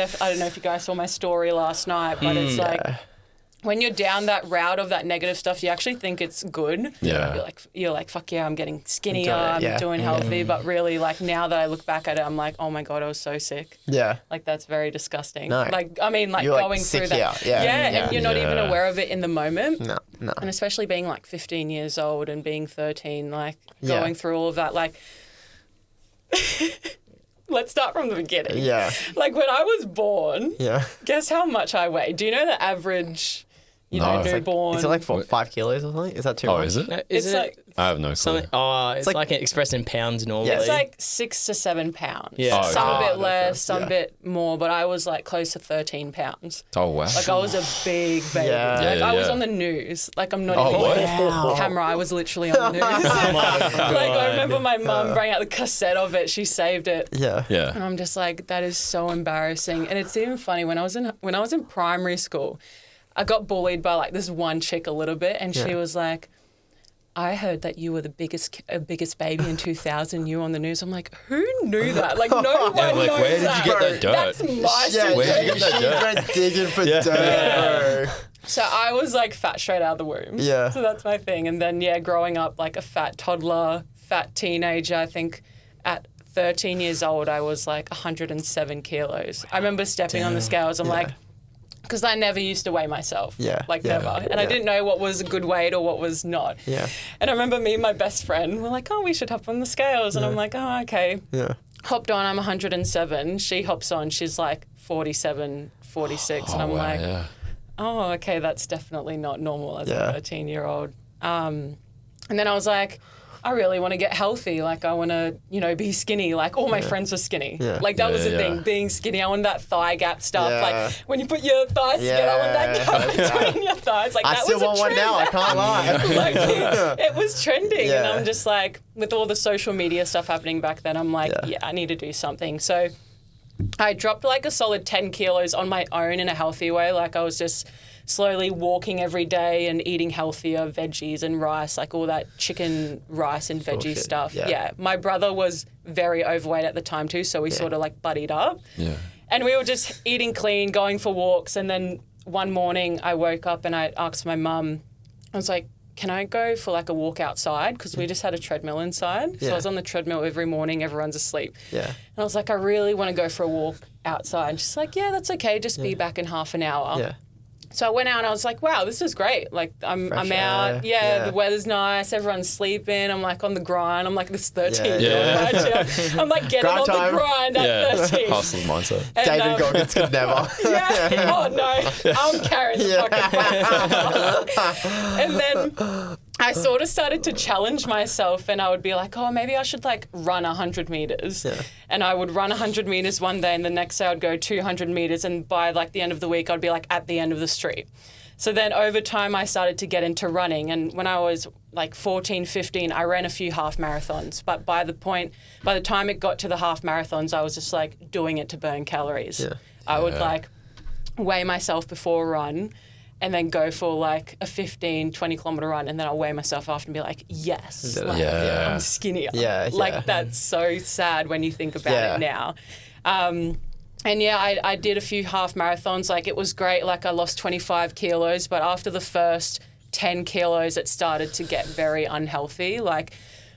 I don't know if you guys saw my story last night, but it's like when you're down that route of that negative stuff, you actually think it's good. Yeah. You're like, fuck yeah, I'm getting skinnier, I'm doing healthy. But really, like, now that I look back at it, I'm like, oh my God, I was so sick. Yeah. Like, that's very disgusting. No. Like, I mean, like, you're going through that. And you're not even aware of it in the moment. No. And especially being like 15 years old and being 13, like, going through all of that, like... Let's start from the beginning. Yeah. Like, when I was born, guess how much I weigh? Do you know the average, newborn? Is it like 5 kilos or something? Is that too much? Oh, is it? It's like... I have no clue. It's like expressed in pounds normally. It's like 6 to 7 pounds. Yeah. Some a bit less, some a bit more, but I was like close to 13 pounds. Oh, wow. Like, I was a big baby. I was on the news. Like, I'm not even on camera. I was literally on the news. Like, I remember my mum bringing out the cassette of it. She saved it. Yeah. And I'm just like, that is so embarrassing. And it's even funny, when I was in primary school, I got bullied by like this one chick a little bit, and she was like, I heard that you were the biggest baby in 2000. You were on the news. I'm like, who knew that? Like, no one knows where did that. you get that dirt? That's my secret. Where did you get that dirt? She went digging for dirt. So I was like fat straight out of the womb. Yeah. So that's my thing. And then, growing up like a fat toddler, fat teenager, I think at 13 years old, I was like 107 kilos. I remember stepping on the scales. I'm like... Because I never used to weigh myself. Never. And I didn't know what was a good weight or what was not. Yeah. And I remember me and my best friend were like, oh, we should hop on the scales. And I'm like, oh, okay. Yeah. Hopped on, I'm 107. She hops on, she's like 47, 46. And I'm like, oh, okay, that's definitely not normal as a 13-year-old. And then I was like, I really want to get healthy. Like, I want to, be skinny. Like, all my friends were skinny. Yeah. Like, that was the thing, being skinny. I wanted that thigh gap stuff. Yeah. Like, when you put your thighs together, I want that gap between your thighs. Like, that was a trend. I still want one now, I can't lie. Like, it was trending. And I'm just like, with all the social media stuff happening back then, I'm like, I need to do something. So I dropped like a solid 10 kilos on my own in a healthy way. Like, I was just slowly walking every day and eating healthier veggies and rice, like all that chicken, rice and veggie stuff. Yeah. My brother was very overweight at the time too, so we sort of like buddied up. Yeah. And we were just eating clean, going for walks. And then one morning I woke up and I asked my mum, I was like, can I go for like a walk outside? Because we just had a treadmill inside. So I was on the treadmill every morning, everyone's asleep. Yeah. And I was like, I really want to go for a walk outside. And she's like, yeah, that's okay. Just be back in half an hour. Yeah. So I went out and I was like, wow, this is great. Like, I'm out. The weather's nice. Everyone's sleeping. I'm like on the grind. I'm like this 13-year-old. I'm like getting on the grind at 13. Hustle mindset. And, David Goggins could never. Oh, no. I'm carrying the fucking And then I sort of started to challenge myself, and I would be like, oh, maybe I should like run 100 meters. Yeah. And I would run 100 meters one day, and the next day I'd go 200 meters. And by like the end of the week, I'd be like at the end of the street. So then over time, I started to get into running. And when I was like 14, 15, I ran a few half marathons. But by the time it got to the half marathons, I was just like doing it to burn calories. Yeah. I would like weigh myself before a run, and then go for like a 15, 20 kilometer run, and then I'll weigh myself after and be like, yes, like, I'm skinnier. Like, that's so sad when you think about it now. And I did a few half marathons. Like, it was great. Like, I lost 25 kilos, but after the first 10 kilos, it started to get very unhealthy. Like,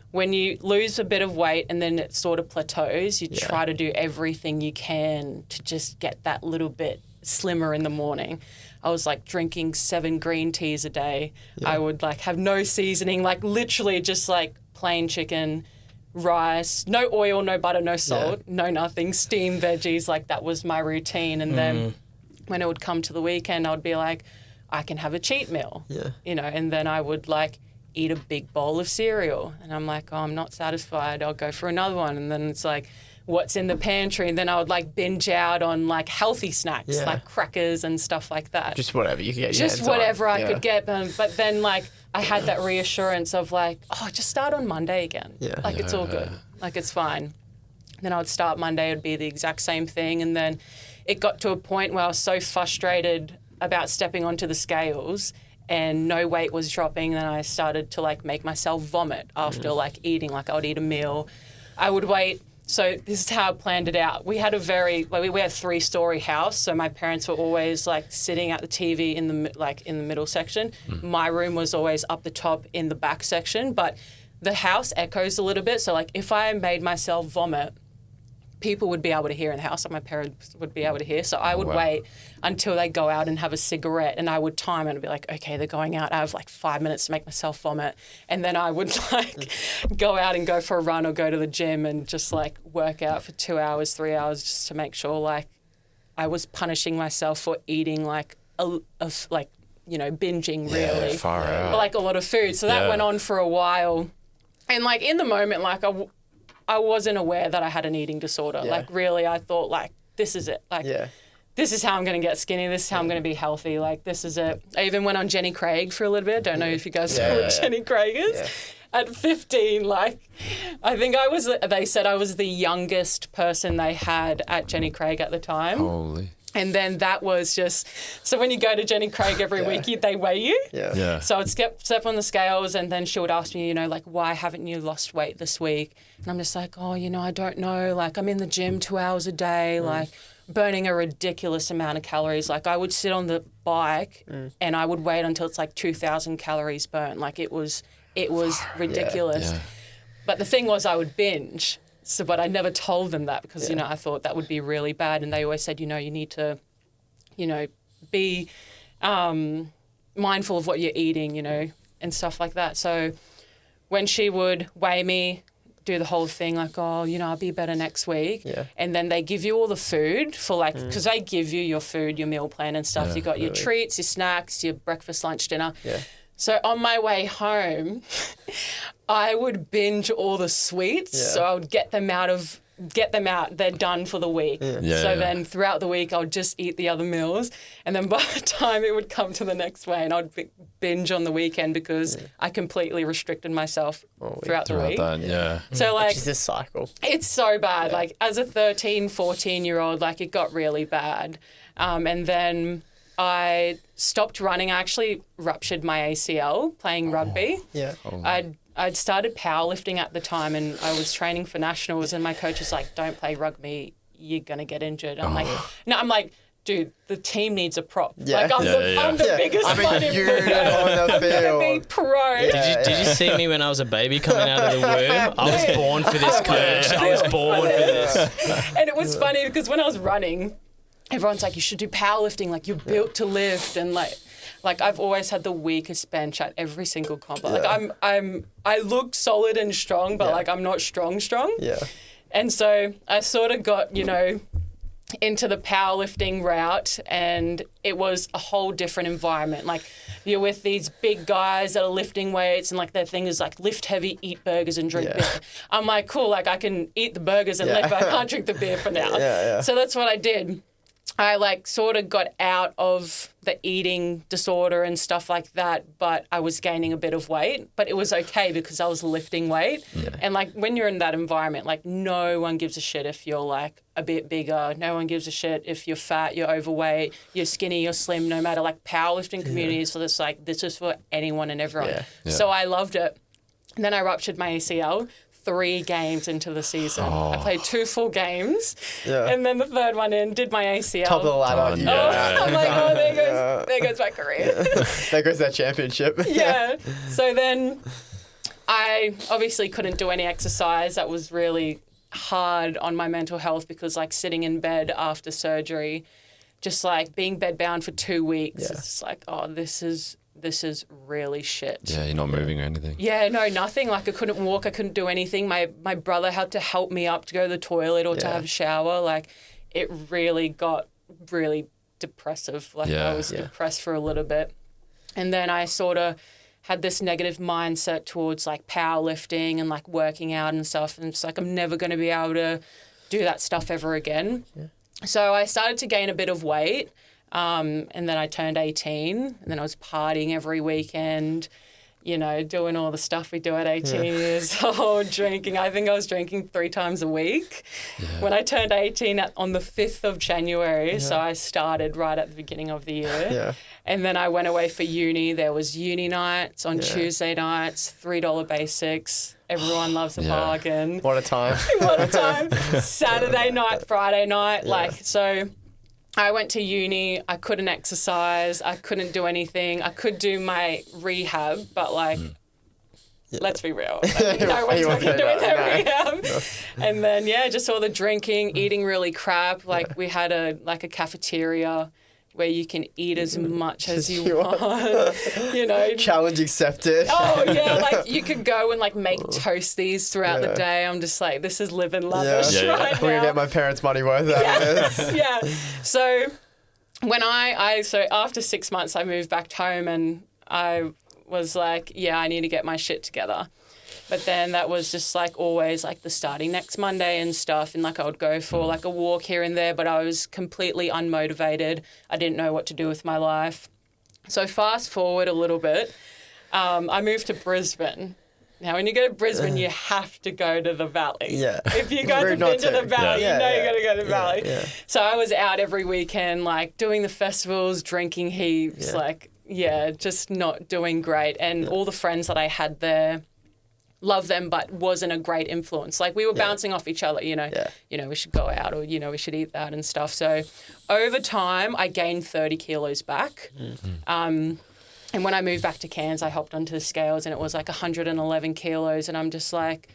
when you lose a bit of weight and then it sort of plateaus, you try to do everything you can to just get that little bit slimmer in the morning. I was like drinking 7 green teas a day. I would like have no seasoning, like literally just like plain chicken, rice, no oil, no butter, no salt, no nothing, steamed veggies. Like, that was my routine. And then when it would come to the weekend, I would be like, I can have a cheat meal, and then I would like eat a big bowl of cereal. And I'm like, oh, I'm not satisfied. I'll go for another one. And then it's like, what's in the pantry? And then I would like binge out on like healthy snacks, like crackers and stuff like that. Just whatever you could get. Just whatever I could get. But then like I had that reassurance of like, oh, just start on Monday again. Like, it's all good. Like, it's fine. Then I would start Monday, it would be the exact same thing. And then it got to a point where I was so frustrated about stepping onto the scales and no weight was dropping. Then I started to like make myself vomit after like eating. Like, I would eat a meal. I would wait so this is how I planned it out. We had a very, like, we had a 3-story house, so my parents were always like sitting at the TV in the middle section. My room was always up the top in the back section, but the house echoes a little bit. So like if I made myself vomit, people would be able to hear in the house, like my parents would be able to hear. So I would wait until they go out and have a cigarette, and I would time it and be like, okay, they're going out. I have like 5 minutes to make myself vomit. And then I would like go out and go for a run or go to the gym and just like work out for 2 hours, 3 hours, just to make sure like I was punishing myself for eating like binging really. Far out. Like a lot of food. So that went on for a while. And like in the moment, like I wasn't aware that I had an eating disorder. Like really, I thought like, this is it. Like this is how I'm going to get skinny. This is how I'm going to be healthy. Like this is it. I even went on Jenny Craig for a little bit. Don't know if you guys know what Jenny Craig is. Yeah. At 15, like I think they said I was the youngest person they had at Jenny Craig at the time. Holy. And then that was just, so when you go to Jenny Craig every week, they weigh you. Yeah. So I'd step on the scales, and then she would ask me, like, why haven't you lost weight this week? And I'm just like, oh, I don't know. Like, I'm in the gym 2 hours a day, like burning a ridiculous amount of calories. Like, I would sit on the bike and I would wait until it's like 2,000 calories burnt. Like, it was ridiculous. Yeah. But the thing was, I would binge. So, but I never told them that because, I thought that would be really bad. And they always said, you need to, be mindful of what you're eating, and stuff like that. So when she would weigh me, do the whole thing like, oh, I'll be better next week. Yeah. And then they give you all the food for like, because they give you your food, your meal plan and stuff. You got your treats, your snacks, your breakfast, lunch, dinner. Yeah. So on my way home, I would binge all the sweets. Yeah. So I would get them out. They're done for the week. Yeah. Then throughout the week, I would just eat the other meals. And then by the time it would come to the next way, and I'd binge on the weekend because I completely restricted myself throughout the week. So like, it's this cycle. It's so bad. Yeah. Like as a 13, 14-year-old, like it got really bad. And then I stopped running. I actually ruptured my ACL playing rugby. Yeah. I'd started powerlifting at the time, and I was training for nationals, and my coach was like, don't play rugby, you're going to get injured. I'm like, dude, the team needs a prop. Yeah. Like, I'm the biggest one in the I'm going to be pro. Yeah. Did you see me when I was a baby coming out of the womb? I was born for this, coach. I was born for this. And it was funny because when I was running, everyone's like, you should do powerlifting, like you're built to lift, and like I've always had the weakest bench at every single comp. Like I look solid and strong, but like I'm not strong. Yeah. And so I sort of got, into the powerlifting route, and it was a whole different environment. Like you're with these big guys that are lifting weights, and like their thing is like lift heavy, eat burgers and drink beer. I'm like, cool, like I can eat the burgers and lift, but I can't drink the beer for now. So that's what I did. I like sort of got out of the eating disorder and stuff like that, but I was gaining a bit of weight, but it was okay because I was lifting weight. Yeah. And like when you're in that environment, like no one gives a shit if you're like a bit bigger. No one gives a shit if you're fat, you're overweight, you're skinny, you're slim, no matter. Like powerlifting communities for this, like this is for anyone and everyone. Yeah. Yeah. So I loved it. And then I ruptured my ACL. 3 games into the season. I played 2 full games, and then the third one in, did my ACL. Top of the ladder. I'm like, oh, there goes my career. There goes that championship. Yeah. So then I obviously couldn't do any exercise. That was really hard on my mental health because like sitting in bed after surgery, just like being bedbound for 2 weeks, it's just like, oh, this is really shit. Yeah, you're not moving or anything. Yeah, no, nothing. Like I couldn't walk, I couldn't do anything. My brother had to help me up to go to the toilet or to have a shower. Like it really got really depressive. Like I was depressed for a little bit. And then I sort of had this negative mindset towards like powerlifting and like working out and stuff. And it's like, I'm never going to be able to do that stuff ever again. Yeah. So I started to gain a bit of weight. And then I turned 18, and then I was partying every weekend. you know, doing all the stuff we do at 18 years old, drinking. I think I was drinking 3 times a week. When I turned 18 on the 5th of January, so I started right at the beginning of the year. Yeah. And then I went away for uni. There was uni nights on Tuesday nights, $3 basics. Everyone loves a bargain. What a time. What a time. Saturday night, Friday night. Like, so I went to uni. I couldn't exercise. I couldn't do anything. I could do my rehab, but like, let's be real. Like, no one's fucking doing their rehab. And then, just all the drinking, eating really crap. Like, we had a cafeteria where you can eat as much as you want, you know. Challenge accepted. Oh, yeah, like you could go and like make toasties throughout the day. I'm just like, this is living lavish right now. I'm going to get my parents' money worth out of this. Yeah. So when so after 6 months, I moved back home and I was like, I need to get my shit together. But then that was just like always like the starting next Monday and stuff. And like I would go for like a walk here and there, but I was completely unmotivated. I didn't know what to do with my life. So fast forward a little bit, I moved to Brisbane. Now, when you go to Brisbane, you have to go to the Valley. Yeah. If you guys have been to the Valley, you know you got to go to the Valley. Yeah. So I was out every weekend, like doing the festivals, drinking heaps, just not doing great. And all the friends that I had there, love them, but wasn't a great influence. Like we were bouncing off each other, you know, we should go out or, you know, we should eat that and stuff. So over time, I gained 30 kilos back. And when I moved back to Cairns, I hopped onto the scales and it was like 111 kilos. And I'm just like,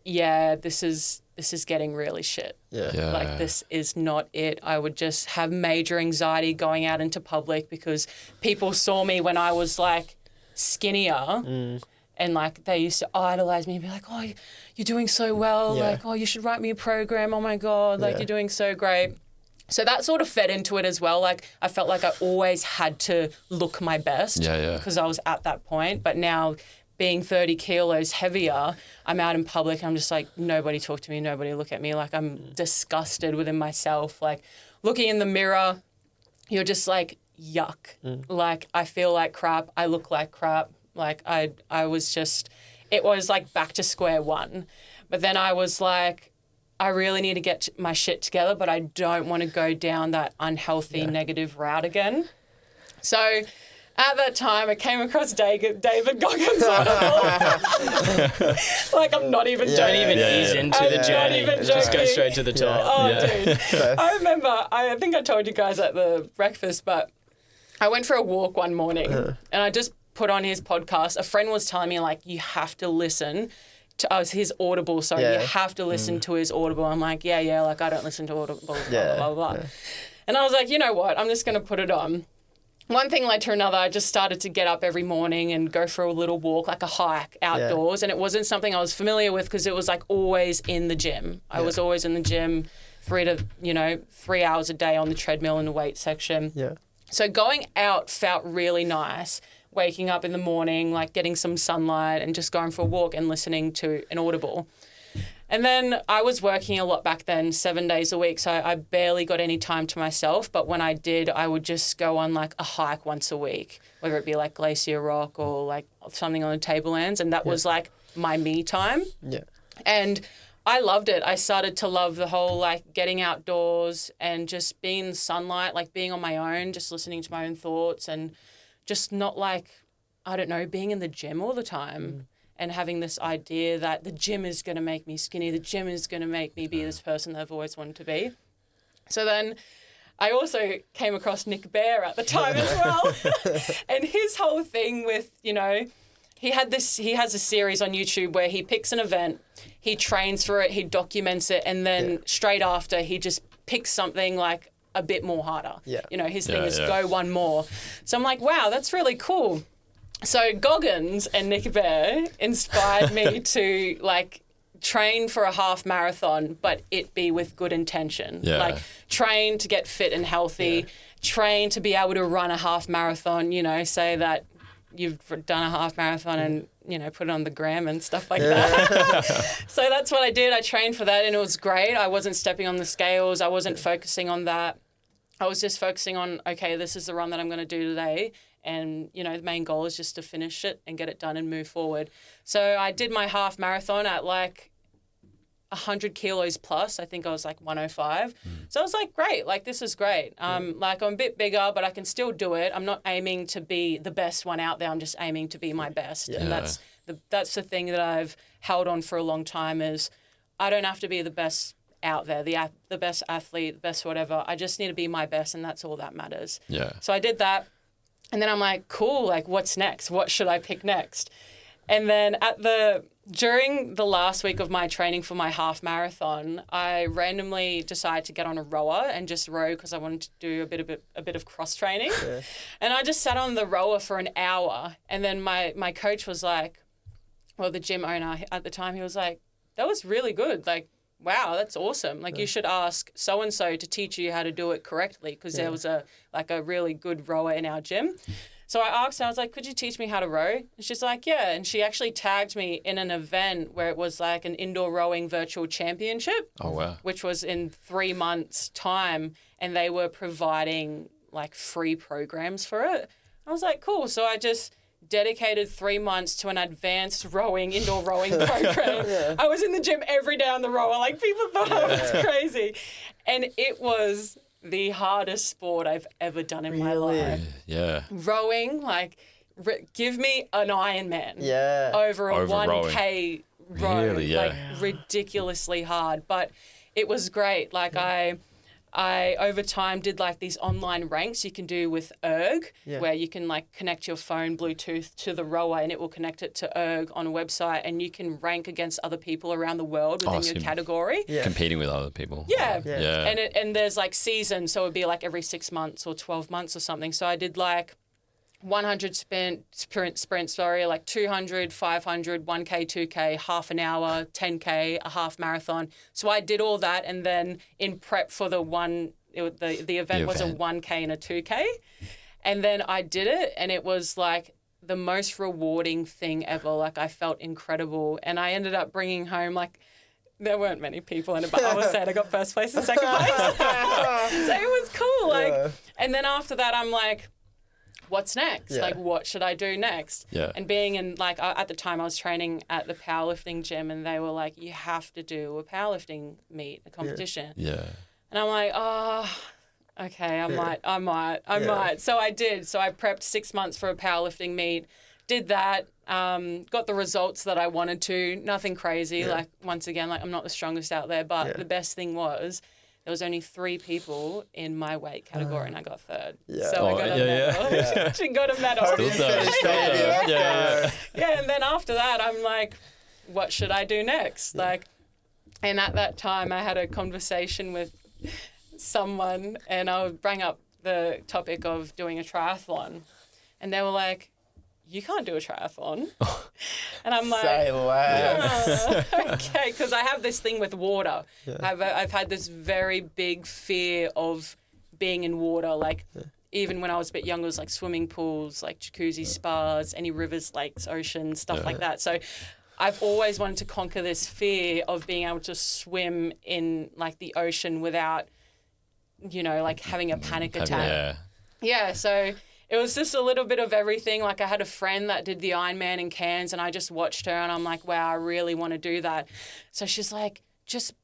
this is getting really shit. Like this is not it. I would just have major anxiety going out into public because people saw me when I was like skinnier. And, like, they used to idolise me and be like, oh, you're doing so well. Like, oh, you should write me a program. Oh, my God. Like, you're doing so great. So that sort of fed into it as well. Like, I felt like I always had to look my best because I was at that point. But now being 30 kilos heavier, I'm out in public and I'm just like, nobody talk to me, nobody look at me. Like, I'm disgusted within myself. Like, looking in the mirror, you're just like, yuck. Like, I feel like crap. I look like crap. Like, I was just, it was like back to square one. But then I was like, I really need to get my shit together, but I don't want to go down that unhealthy, negative route again. So at that time, I came across David Goggins' article. Like, I'm not even joking. Don't even ease into the journey. Just go straight to the top. Oh, dude. I remember, I think I told you guys at the breakfast, but I went for a walk one morning and I just put on his podcast. A friend was telling me, like, you have to listen to his Audible. Sorry, you have to listen to his Audible. I'm like, like, I don't listen to Audible, blah, blah, blah. And I was like, you know what? I'm just going to put it on. One thing led to another. I just started to get up every morning and go for a little walk, like a hike outdoors. And it wasn't something I was familiar with because it was like always in the gym. I was always in the gym 3 hours a day on the treadmill in the weight section. So going out felt really nice. Waking up in the morning, like getting some sunlight and just going for a walk and listening to an Audible. And then I was working a lot back then, 7 days a week, so I barely got any time to myself. But when I did, I would just go on like a hike once a week, whether it be like Glacier Rock or like something on the Tablelands. And that was like my me time. And I loved it. I started to love the whole like getting outdoors and just being in the sunlight, like being on my own, just listening to my own thoughts and just not like, I don't know, being in the gym all the time and having this idea that the gym is going to make me skinny, the gym is going to make me be this person that I've always wanted to be. So then I also came across Nick Bear at the time as well. And his whole thing with, you know, he has a series on YouTube where he picks an event, he trains for it, he documents it, and then straight after he just picks something like a bit more harder. You know, his thing is go one more. So I'm like, wow, that's really cool. So Goggins and Nick Bear inspired me to like train for a half marathon, but it be with good intention. Like train to get fit and healthy, train to be able to run a half marathon, you know, say that you've done a half marathon and, you know, put it on the gram and stuff like that. So that's what I did. I trained for that and it was great. I wasn't stepping on the scales. I wasn't focusing on that. I was just focusing on, okay, this is the run that I'm going to do today And, you know, the main goal is just to finish it and get it done and move forward. So I did my half marathon at like 100 kilos plus. I think I was like 105. So I was like, great, like this is great. Like I'm a bit bigger, but I can still do it. I'm not aiming to be the best one out there. I'm just aiming to be my best. And that's the thing that I've held on for a long time is I don't have to be the best out there, the best athlete, the best whatever. I just need to be my best, and that's all that matters. Yeah. So I did that, and then I'm like, cool, like what's next? What should I pick next? And then during the last week of my training for my half marathon, I randomly decided to get on a rower and just row because I wanted to do a bit of cross training. Yeah. And I just sat on the rower for an hour, and then my coach was like, well, the gym owner at the time, he was like, that was really good. Like, wow, that's awesome. Like, you should ask so-and-so to teach you how to do it correctly because there was a really good rower in our gym. So I asked her, I was like, could you teach me how to row? And she's like, yeah. And she actually tagged me in an event where it was like an indoor rowing virtual championship. Oh, wow. Which was in 3 months' time. And they were providing like free programs for it. I was like, cool. So I just dedicated 3 months to an advanced indoor rowing program. I was in the gym every day on the rower. Like, people thought I was crazy. And it was the hardest sport I've ever done in my life. Yeah. Rowing, like, give me an Ironman. Yeah. Over a 1K row. Really, yeah. Like, ridiculously hard. But it was great. Like, I over time did like these online ranks you can do with Erg, where you can like connect your phone Bluetooth to the rower and it will connect it to Erg on a website, and you can rank against other people around the world within your category. Yeah. Competing with other people. Yeah. And there's like seasons, so it would be like every 6 months or 12 months or something. So I did like 100 sprint, like 200, 500, 1K, 2K, half an hour, 10K, a half marathon. So I did all that, and then in prep for the event was a 1K and a 2K. And then I did it, and it was like the most rewarding thing ever. Like, I felt incredible, and I ended up bringing home like, there weren't many people in it, but I was sad I got first place and second place. So it was cool. Like, and then after that, I'm like, what's next? Like, what should I do next? Yeah. And being in, like, at the time I was training at the powerlifting gym, and they were like, you have to do a powerlifting meet, a competition. Yeah. And I'm like, oh, okay, I might. So I did. So I prepped 6 months for a powerlifting meet, did that, got the results that I wanted to, nothing crazy. Like, once again, like, I'm not the strongest out there, but the best thing was, there was only 3 people in my weight category, and I got third. Yeah. So I got a medal. She got a medal. And then after that, I'm like, what should I do next? Like, and at that time, I had a conversation with someone, and I would bring up the topic of doing a triathlon, and they were like, you can't do a triathlon. And I'm like, say less. Okay, because I have this thing with water. I've had this very big fear of being in water. Like, even when I was a bit younger, it was like swimming pools, like jacuzzi spas, any rivers, lakes, oceans, stuff like that. So I've always wanted to conquer this fear of being able to swim in like the ocean without, you know, like having a panic attack. Yeah, so it was just a little bit of everything. Like, I had a friend that did the Ironman in Cairns, and I just watched her, and I'm like, wow, I really want to do that. So she's like, just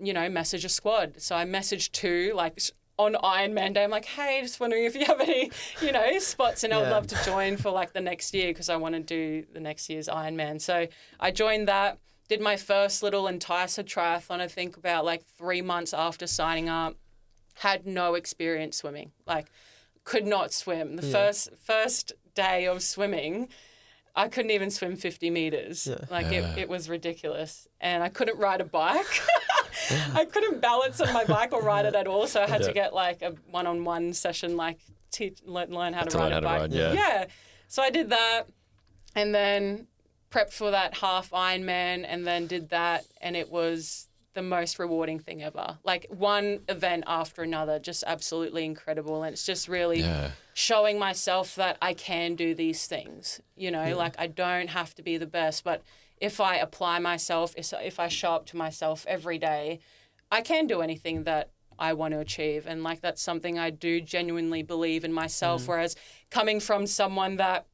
you know, message a squad. So I messaged 2, like, on Ironman Day. I'm like, hey, just wondering if you have any, you know, spots, and I would love to join for, like, the next year because I want to do the next year's Ironman. So I joined that, did my first little Enticer triathlon, I think, about, like, 3 months after signing up. Had no experience swimming. Like, could not swim. The first day of swimming, I couldn't even swim 50 meters. It was ridiculous. And I couldn't ride a bike. I couldn't balance on my bike or ride it at all. So I had to get like a one-on-one session, like learn how to ride a bike. So I did that, and then prepped for that half Ironman, and then did that, and it was the most rewarding thing ever. Like, one event after another, just absolutely incredible. And it's just really showing myself that I can do these things. You know, like, I don't have to be the best, but if I apply myself, if I show up to myself every day, I can do anything that I want to achieve. And like, that's something I do genuinely believe in myself. Whereas coming from someone that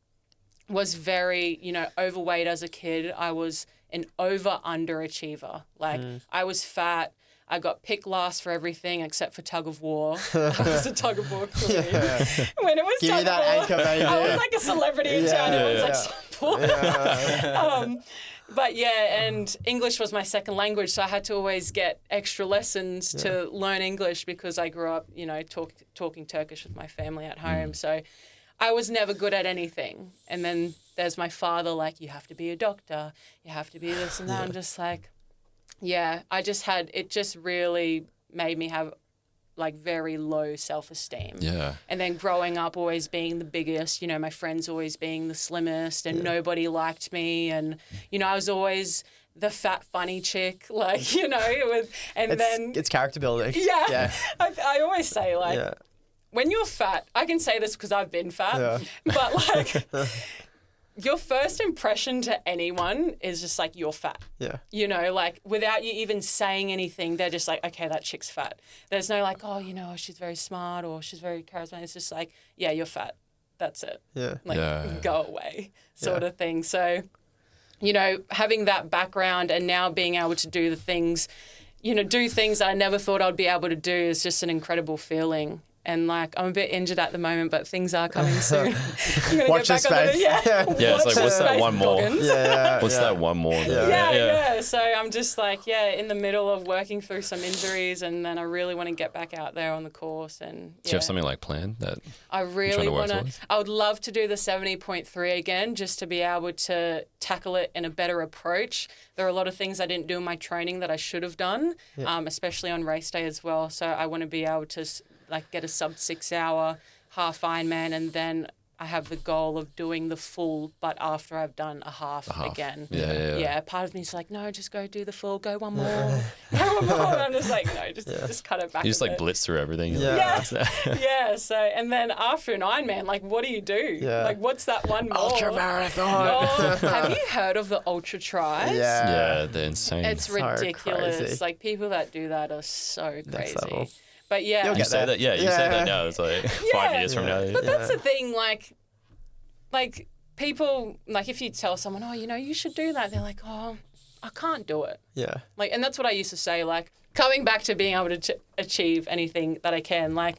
was very, overweight as a kid, I was an over-underachiever. Like, I was fat. I got picked last for everything except for tug of war. I was a tug of war queen. When it was Give tug me that of war, anchor, baby. I was like a celebrity in town. Everyone's like, Sumbul. But yeah, and English was my second language, so I had to always get extra lessons to learn English because I grew up, talking Turkish with my family at home. So I was never good at anything. And then there's my father, like, you have to be a doctor, you have to be this and that. I'm just like, it just really made me have like very low self-esteem. Yeah. And then growing up always being the biggest, my friends always being the slimmest and nobody liked me. And, I was always the fat, funny chick, like, It's character building. Yeah. I always say, like, when you're fat, I can say this because I've been fat, but like... Your first impression to anyone is just like, you're fat. Yeah. Like without you even saying anything, they're just like, okay, that chick's fat. There's no like, oh, she's very smart or she's very charismatic. It's just like, yeah, you're fat. That's it. Yeah. Like, go away sort of thing. So, having that background and now being able to do the things, do things that I never thought I'd be able to do is just an incredible feeling. And like, I'm a bit injured at the moment, but things are coming soon. Watch your space. It's like, what's that one more? What's that one more? Yeah. So I'm just like, in the middle of working through some injuries, and then I really want to get back out there on the course. And do you have something like planned that I really want to? I would love to do the 70.3 again, just to be able to tackle it in a better approach. There are a lot of things I didn't do in my training that I should have done, especially on race day as well. So I want to be able to like get a sub 6 hour half Ironman, and then I have the goal of doing the full, but after I've done a half. Again. Yeah. Part of me is like, no, just go do the full, go one more. And I'm just like, no, just cut it back. You just like blitz through everything. Yeah. So, and then after an Ironman, like, what do you do? Yeah. Like, what's that one more? Ultra marathon. Oh, have you heard of the ultra tris? Yeah, they're insane. It's ridiculous. Crazy. Like, people that do that are so crazy. But you say that. You say that now. It's like 5 years from now. But that's the thing. Like people, like if you tell someone, oh, you should do that, they're like, oh, I can't do it. Yeah. Like, and that's what I used to say. Like, coming back to being able to achieve anything that I can. Like,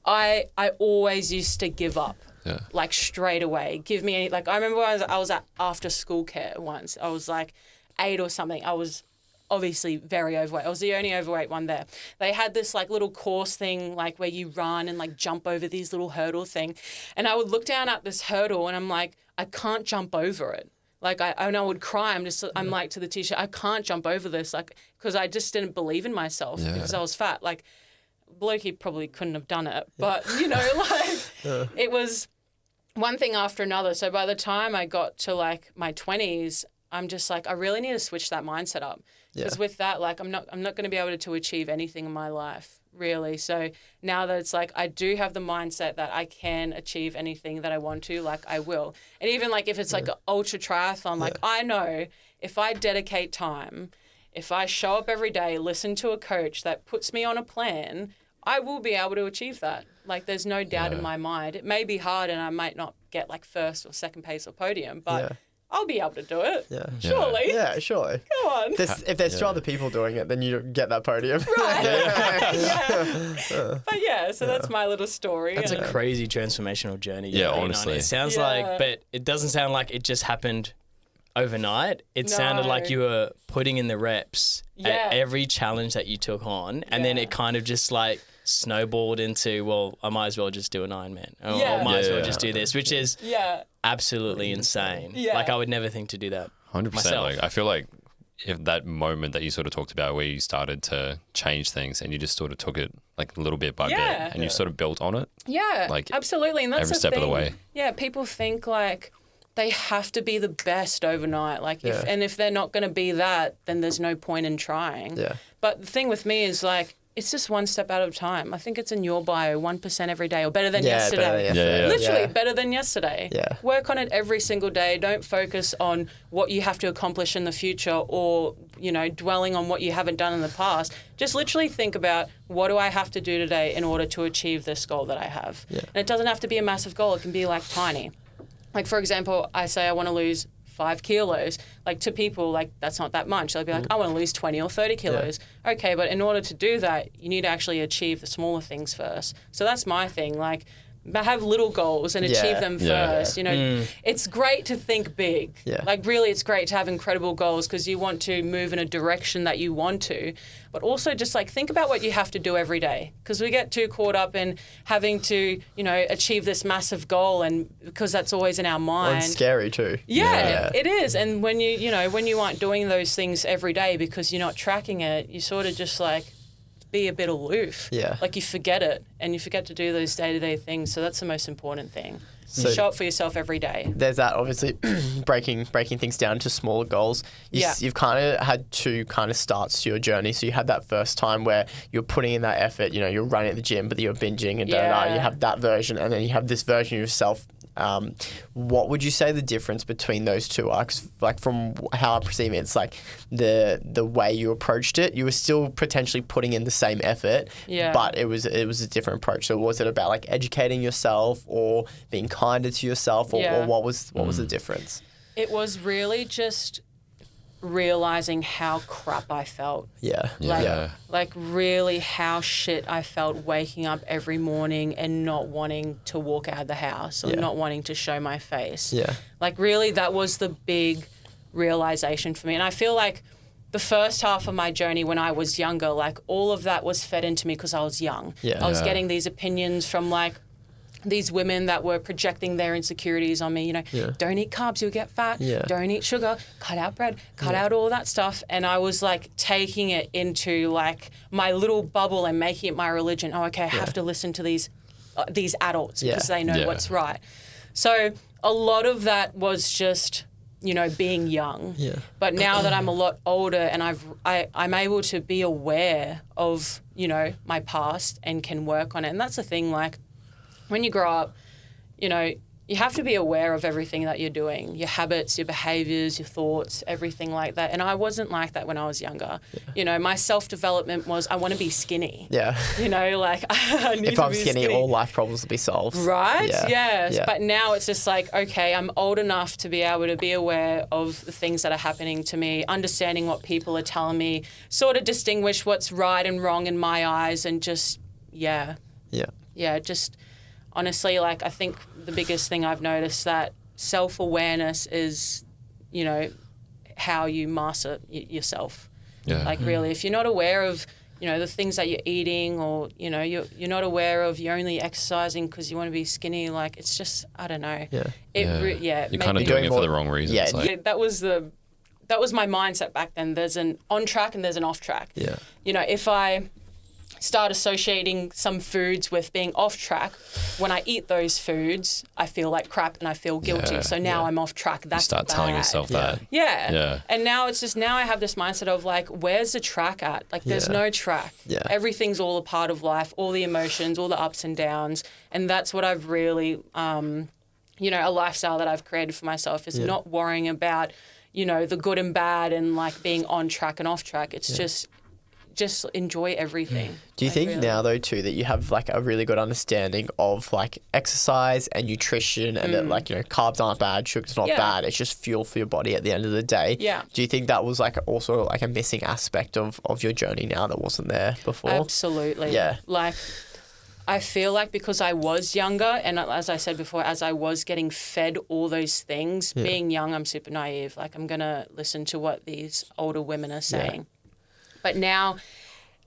I always used to give up. Yeah. Like straight away. Give me any. Like, I remember I was at after school care once. I was like 8 or something. I was obviously very overweight. I was the only overweight one there. They had this like little course thing, like where you run and like jump over these little hurdle thing. And I would look down at this hurdle and I'm like, I can't jump over it. Like I would cry. I'm like to the teacher, I can't jump over this. Like, cause I just didn't believe in myself because I was fat. Like Blokey probably couldn't have done it, but it was one thing after another. So by the time I got to like my 20s, I'm just like, I really need to switch that mindset up. Because with that, like, I'm not going to be able to achieve anything in my life, really. So now that it's like, I do have the mindset that I can achieve anything that I want to, like, I will. And even like, if it's like an ultra triathlon, like, I know if I dedicate time, if I show up every day, listen to a coach that puts me on a plan, I will be able to achieve that. Like, there's no doubt in my mind. It may be hard and I might not get like first or second place or podium, but I'll be able to do it. Yeah. Surely. Yeah, surely. Come on. If there's 2 other people doing it, then you get that podium. Right. But so that's my little story. That's a crazy transformational journey. Yeah, honestly. It sounds like, but it doesn't sound like it just happened overnight. It sounded like you were putting in the reps at every challenge that you took on, and then it kind of just like snowballed into, well, I might as well just do an Ironman. Or I might as well just do this, which is absolutely insane. Yeah. Like, I would never think to do that 100%. myself. Like, I feel like if that moment that you sort of talked about where you started to change things and you just sort of took it like little bit by bit and you sort of built on it. Yeah, like absolutely. And that's every step of the way. Yeah, people think like they have to be the best overnight. Like, if they're not going to be that, then there's no point in trying. Yeah. But the thing with me is like, it's just one step at a time. I think it's in your bio, 1% every day, or better than yesterday. Literally better than yesterday. Yeah. Work on it every single day. Don't focus on what you have to accomplish in the future or dwelling on what you haven't done in the past. Just literally think about, what do I have to do today in order to achieve this goal that I have? Yeah. And it doesn't have to be a massive goal. It can be like tiny. Like, for example, I say I want to lose 5 kilos. Like, to people, like, that's not that much. They'll be like, I want to lose 20 or 30 kilos. Yeah. Okay, but in order to do that, you need to actually achieve the smaller things first. So that's my thing. Like, have little goals and achieve them first. It's great to think big. Yeah. Like, really, it's great to have incredible goals because you want to move in a direction that you want to. But also just, like, think about what you have to do every day, because we get too caught up in having to, achieve this massive goal, and because that's always in our mind. Well, it's scary too. Yeah, it is. And when you aren't doing those things every day because you're not tracking it, you sort of just, like, be a bit aloof. Yeah. Like, you forget it, and you forget to do those day-to-day things. So that's the most important thing. So show up for yourself every day. There's that, obviously, breaking things down to smaller goals. You've kind of had two kind of starts to your journey. So you had that first time where you're putting in that effort, you're running at the gym, but you're binging and you have that version, and then you have this version of yourself. What would you say the difference between those two are? 'Cause, like, from how I perceive it, it's like the way you approached it, you were still potentially putting in the same effort, but it was a different approach. So was it about, like, educating yourself or being kinder to yourself, or what was the difference? It was really just realizing how crap I felt. Like really how shit I felt waking up every morning and not wanting to walk out of the house or not wanting to show my face. Like, really, that was the big realization for me. And I feel like the first half of my journey when I was younger, like, all of that was fed into me because I was young. I was getting these opinions from, like, these women that were projecting their insecurities on me, don't eat carbs, you'll get fat, don't eat sugar, cut out bread, cut out all that stuff. And I was, like, taking it into, like, my little bubble and making it my religion. Oh, okay, I have to listen to these adults because they know what's right. So a lot of that was just, being young. But now that I'm a lot older and I'm able to be aware of, my past and can work on it. And that's the thing, like, when you grow up, you have to be aware of everything that you're doing, your habits, your behaviours, your thoughts, everything like that. And I wasn't like that when I was younger. My self-development was, I want to be skinny. Like, I need if I'm skinny, all life problems will be solved. Right? Yes. But now it's just like, okay, I'm old enough to be able to be aware of the things that are happening to me, understanding what people are telling me, sort of distinguish what's right and wrong in my eyes, and just, just... Honestly, like, I think the biggest thing I've noticed that self-awareness is, how you master yourself. Like, really, if you're not aware of, the things that you're eating, or, you're not aware of, you're only exercising because you want to be skinny, like, it's just, I don't know. You're kind of doing it for the wrong reasons. That was my mindset back then. There's an on track and there's an off track. If I start associating some foods with being off track, when I eat those foods, I feel like crap and I feel guilty. So now I'm off track. That's you start telling yourself that. And now it's just, now I have this mindset of, like, where's the track at? Like, there's no track. Everything's all a part of life, all the emotions, all the ups and downs. And that's what I've really, a lifestyle that I've created for myself is not worrying about, the good and bad and, like, being on track and off track. It's just enjoy everything. Do you think now, though, too, that you have, like, a really good understanding of, like, exercise and nutrition, and that, like, carbs aren't bad, sugar's not bad, it's just fuel for your body at the end of the day? Do you think that was, like, also, like, a missing aspect of your journey now that wasn't there before? Absolutely. Like, I feel like because I was younger, and as I said before, as I was getting fed all those things, being young, I'm super naive. Like, I'm going to listen to what these older women are saying. But now,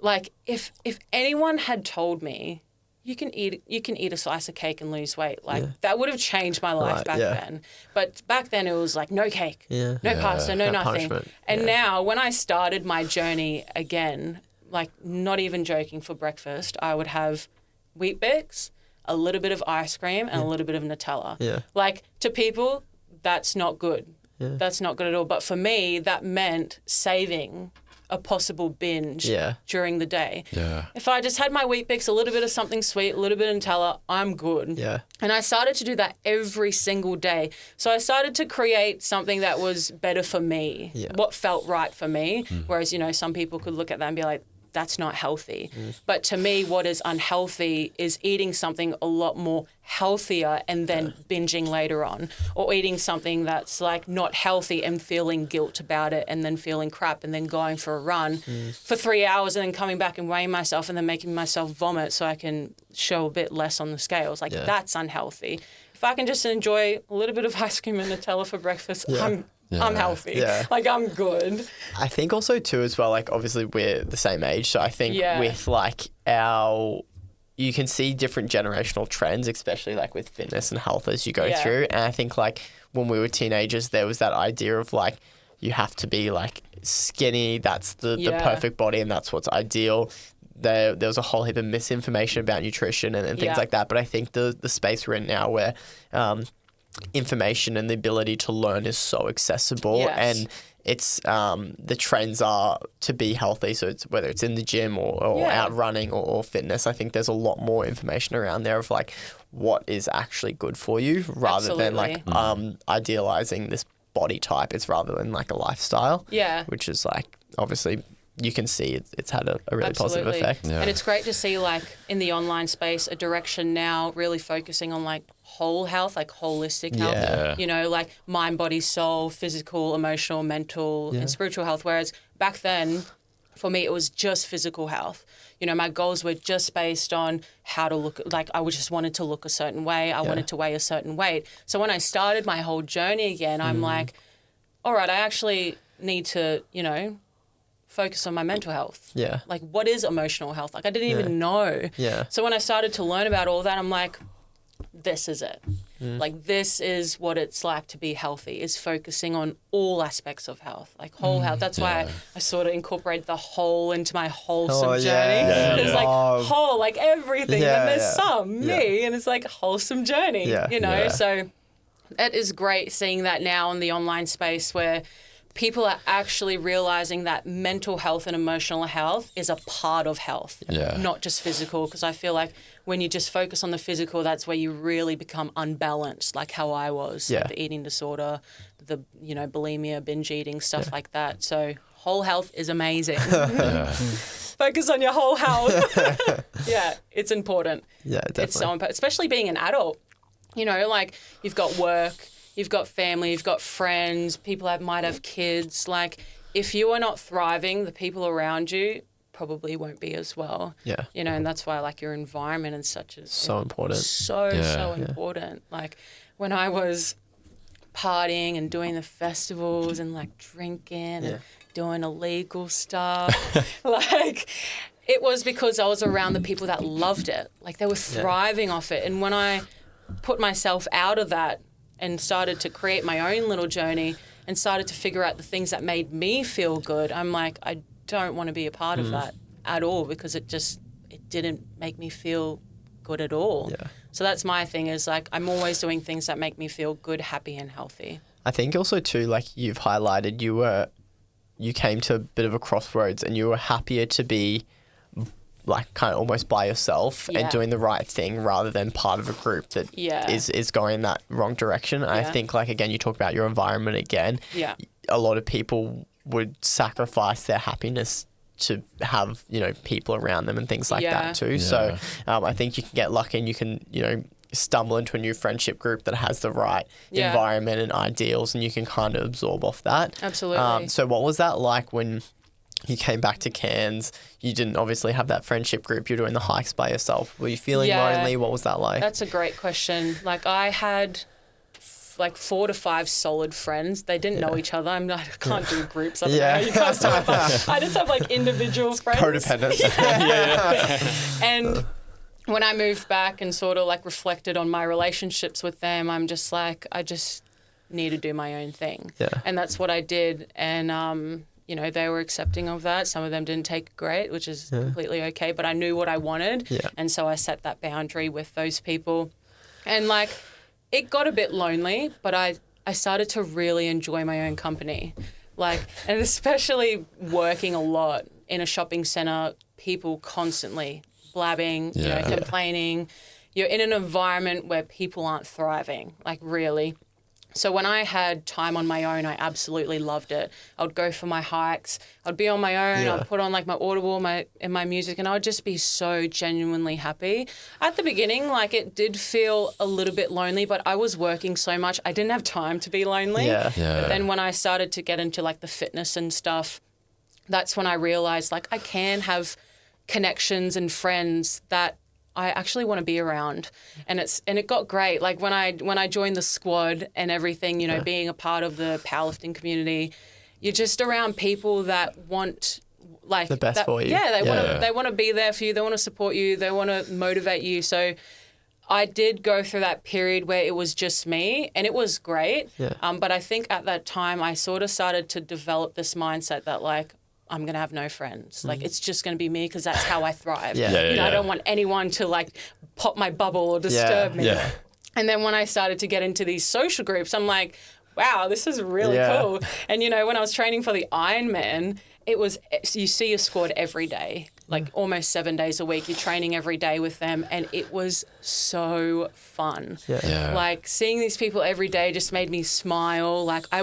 like, if anyone had told me you can eat a slice of cake and lose weight, like, that would have changed my life back then. But back then it was like, no cake, no pasta, no nothing. Punishment. And now when I started my journey again, like, not even joking, for breakfast, I would have Wheat Bix, a little bit of ice cream, and a little bit of Nutella. Like, to people, that's not good. That's not good at all. But for me, that meant saving a possible binge Yeah. during the day. Yeah. If I just had my Wheat Bix, a little bit of something sweet, a little bit of Nutella, I'm good. Yeah. And I started to do that every single day. So I started to create something that was better for me, what felt right for me. Whereas, you know, some people could look at that and be like, that's not healthy. But to me, what is unhealthy is eating something a lot more healthier and then binging later on, or eating something that's like not healthy and feeling guilt about it and then feeling crap and then going for a run for 3 hours and then coming back and weighing myself and then making myself vomit so I can show a bit less on the scales. Like that's unhealthy. If I can just enjoy a little bit of ice cream and Nutella for breakfast, I'm healthy. Yeah. Like, I'm good. I think also, too, as well, like, obviously we're the same age. So I think with, like, you can see different generational trends, especially, like, with fitness and health as you go through. And I think, like, when we were teenagers, there was that idea of, like, you have to be, like, skinny. That's the perfect body and that's what's ideal. There was a whole heap of misinformation about nutrition and things like that. But I think the space we're in now where information and the ability to learn is so accessible and it's the trends are to be healthy, so it's whether it's in the gym or out running or fitness. I think there's a lot more information around there of like what is actually good for you rather than like idealizing this body type. It's rather than like a lifestyle, which is like obviously you can see it's had a really positive effect. And it's great to see like in the online space a direction now really focusing on like whole health, like holistic health, you know, like mind, body, soul, physical, emotional, mental and spiritual health. Whereas back then for me, it was just physical health. You know, my goals were just based on how to look, like I just wanted to look a certain way. I wanted to weigh a certain weight. So when I started my whole journey again, I'm like, all right, I actually need to, you know, focus on my mental health. Yeah. Like, what is emotional health? Like, I didn't even know. Yeah. So when I started to learn about all that, I'm like, this is it. Like, this is what it's like to be healthy, is focusing on all aspects of health, like whole health. That's why I sort of incorporate the whole into my wholesome journey. It's like whole, like everything. And there's me, and it's like wholesome journey, you know? So it is great seeing that now in the online space where people are actually realizing that mental health and emotional health is a part of health, not just physical. Because I feel like when you just focus on the physical, that's where you really become unbalanced, like how I was, like the eating disorder, the, you know, bulimia, binge eating, stuff like that. So whole health is amazing. Focus on your whole health. It's important. Yeah, definitely. It's so important, especially being an adult. You know, like you've got work, you've got family, you've got friends, people might have kids. Like, if you are not thriving, the people around you probably won't be as well. Yeah. You know, and that's why, like, your environment and such is so important. So important. Like, when I was partying and doing the festivals and, like, drinking and doing illegal stuff, like, it was because I was around the people that loved it. Like, they were thriving off it. And when I put myself out of that and started to create my own little journey and started to figure out the things that made me feel good, I'm like, I don't want to be a part of that at all, because it didn't make me feel good at all. Yeah. So that's my thing, is like I'm always doing things that make me feel good, happy and healthy. I think also too, like you've highlighted, you came to a bit of a crossroads and you were happier to be like kind of almost by yourself and doing the right thing rather than part of a group that is going in that wrong direction. I think, like, again, you talk about your environment again. Yeah. A lot of people would sacrifice their happiness to have, you know, people around them and things like that too. Yeah. So I think you can get lucky and you can, you know, stumble into a new friendship group that has the right environment and ideals, and you can kind of absorb off that. Absolutely. So what was that like when you came back to Cairns? You didn't obviously have that friendship group. You're doing the hikes by yourself. Were you feeling lonely? What was that like? That's a great question. Like, I had like 4 to 5 solid friends. They didn't know each other. I can't do groups. I don't know how you guys talk about. I just have like individual friends. Codependent. And when I moved back and sort of like reflected on my relationships with them, I'm just like, I just need to do my own thing. Yeah. And that's what I did. And you know, they were accepting of that. Some of them didn't take it great, which is completely okay. But I knew what I wanted. Yeah. And so I set that boundary with those people. And, like, it got a bit lonely, but I started to really enjoy my own company. Like, and especially working a lot in a shopping centre, people constantly blabbing, complaining. You're in an environment where people aren't thriving, like really. So when I had time on my own, I absolutely loved it. I would go for my hikes. I'd be on my own. I'd put on like my Audible and my music, and I would just be so genuinely happy. At the beginning, like it did feel a little bit lonely, but I was working so much, I didn't have time to be lonely. But then when I started to get into like the fitness and stuff, that's when I realized like I can have connections and friends that I actually want to be around, and it got great. Like when I joined the squad and everything, you know, being a part of the powerlifting community, you're just around people that want like the best for you. Yeah, they want to be there for you. They want to support you. They want to motivate you. So I did go through that period where it was just me, and it was great. But I think at that time I sort of started to develop this mindset that like, I'm going to have no friends. Like, it's just going to be me because that's how I thrive. I don't want anyone to, like, pop my bubble or disturb me. And then when I started to get into these social groups, I'm like, wow, this is really cool. And, you know, when I was training for the Ironman, it was, you see your squad every day, like almost 7 days a week. You're training every day with them, and it was so fun. Like, seeing these people every day just made me smile. Like, I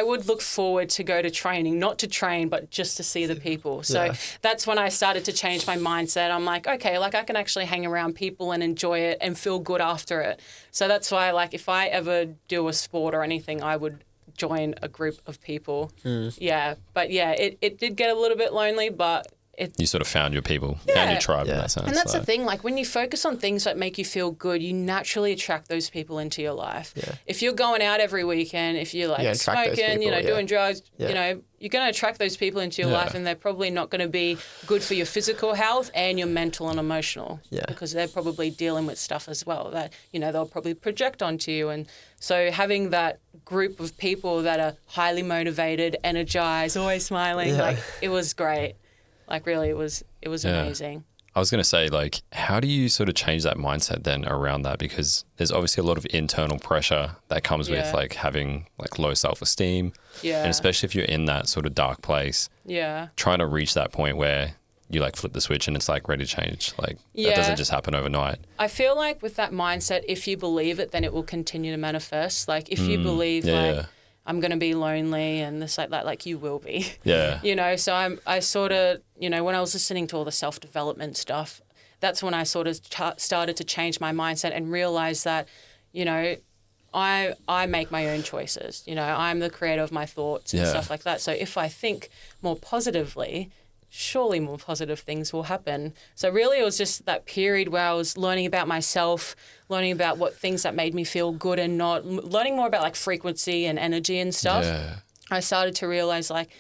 would look forward to go to training, not to train, but just to see the people. So that's when I started to change my mindset. I'm like, okay, like I can actually hang around people and enjoy it and feel good after it. So that's why, like, if I ever do a sport or anything, I would join a group of people. Yeah. But yeah, it did get a little bit lonely, but you sort of found your people, found your tribe in that sense. And that's the thing, like when you focus on things that make you feel good, you naturally attract those people into your life. If you're going out every weekend, if you're like smoking, people, you know, doing drugs, you know, you're going to attract those people into your life, and they're probably not going to be good for your physical health and your mental and emotional because they're probably dealing with stuff as well that, you know, they'll probably project onto you. And so having that group of people that are highly motivated, energized, always smiling, like it was great. Like really, it was amazing. I was going to say, like, how do you sort of change that mindset then around that? Because there's obviously a lot of internal pressure that comes with like having like low self-esteem. And especially if you're in that sort of dark place. Trying to reach that point where you like flip the switch and it's like ready to change. Like that doesn't just happen overnight. I feel like with that mindset, if you believe it, then it will continue to manifest. Like if you believe I'm going to be lonely and this like that, like you will be. You know, so I sort of, you know, when I was listening to all the self-development stuff, that's when I sort of started to change my mindset and realize that, you know, I make my own choices. You know, I'm the creator of my thoughts and stuff like that. So if I think more positively, surely more positive things will happen. So really it was just that period where I was learning about myself, learning about what things that made me feel good and not, learning more about like frequency and energy and stuff. I started to realize like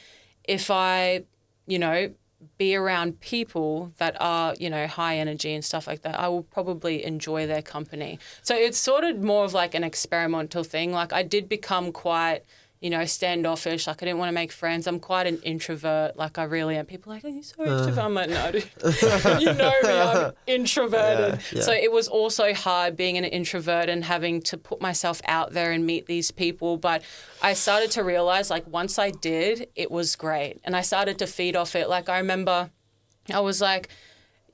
if I, you know, be around people that are, you know, high energy and stuff like that, I will probably enjoy their company. So it's sort of more of like an experimental thing. Like I did become quite, you know, standoffish. Like I didn't want to make friends. I'm quite an introvert. Like I really am. People are like, are you so introverted? I'm like, no, dude. You know me, I'm introverted. So it was also hard being an introvert and having to put myself out there and meet these people. But I started to realize like once I did, it was great. And I started to feed off it. Like I remember I was like,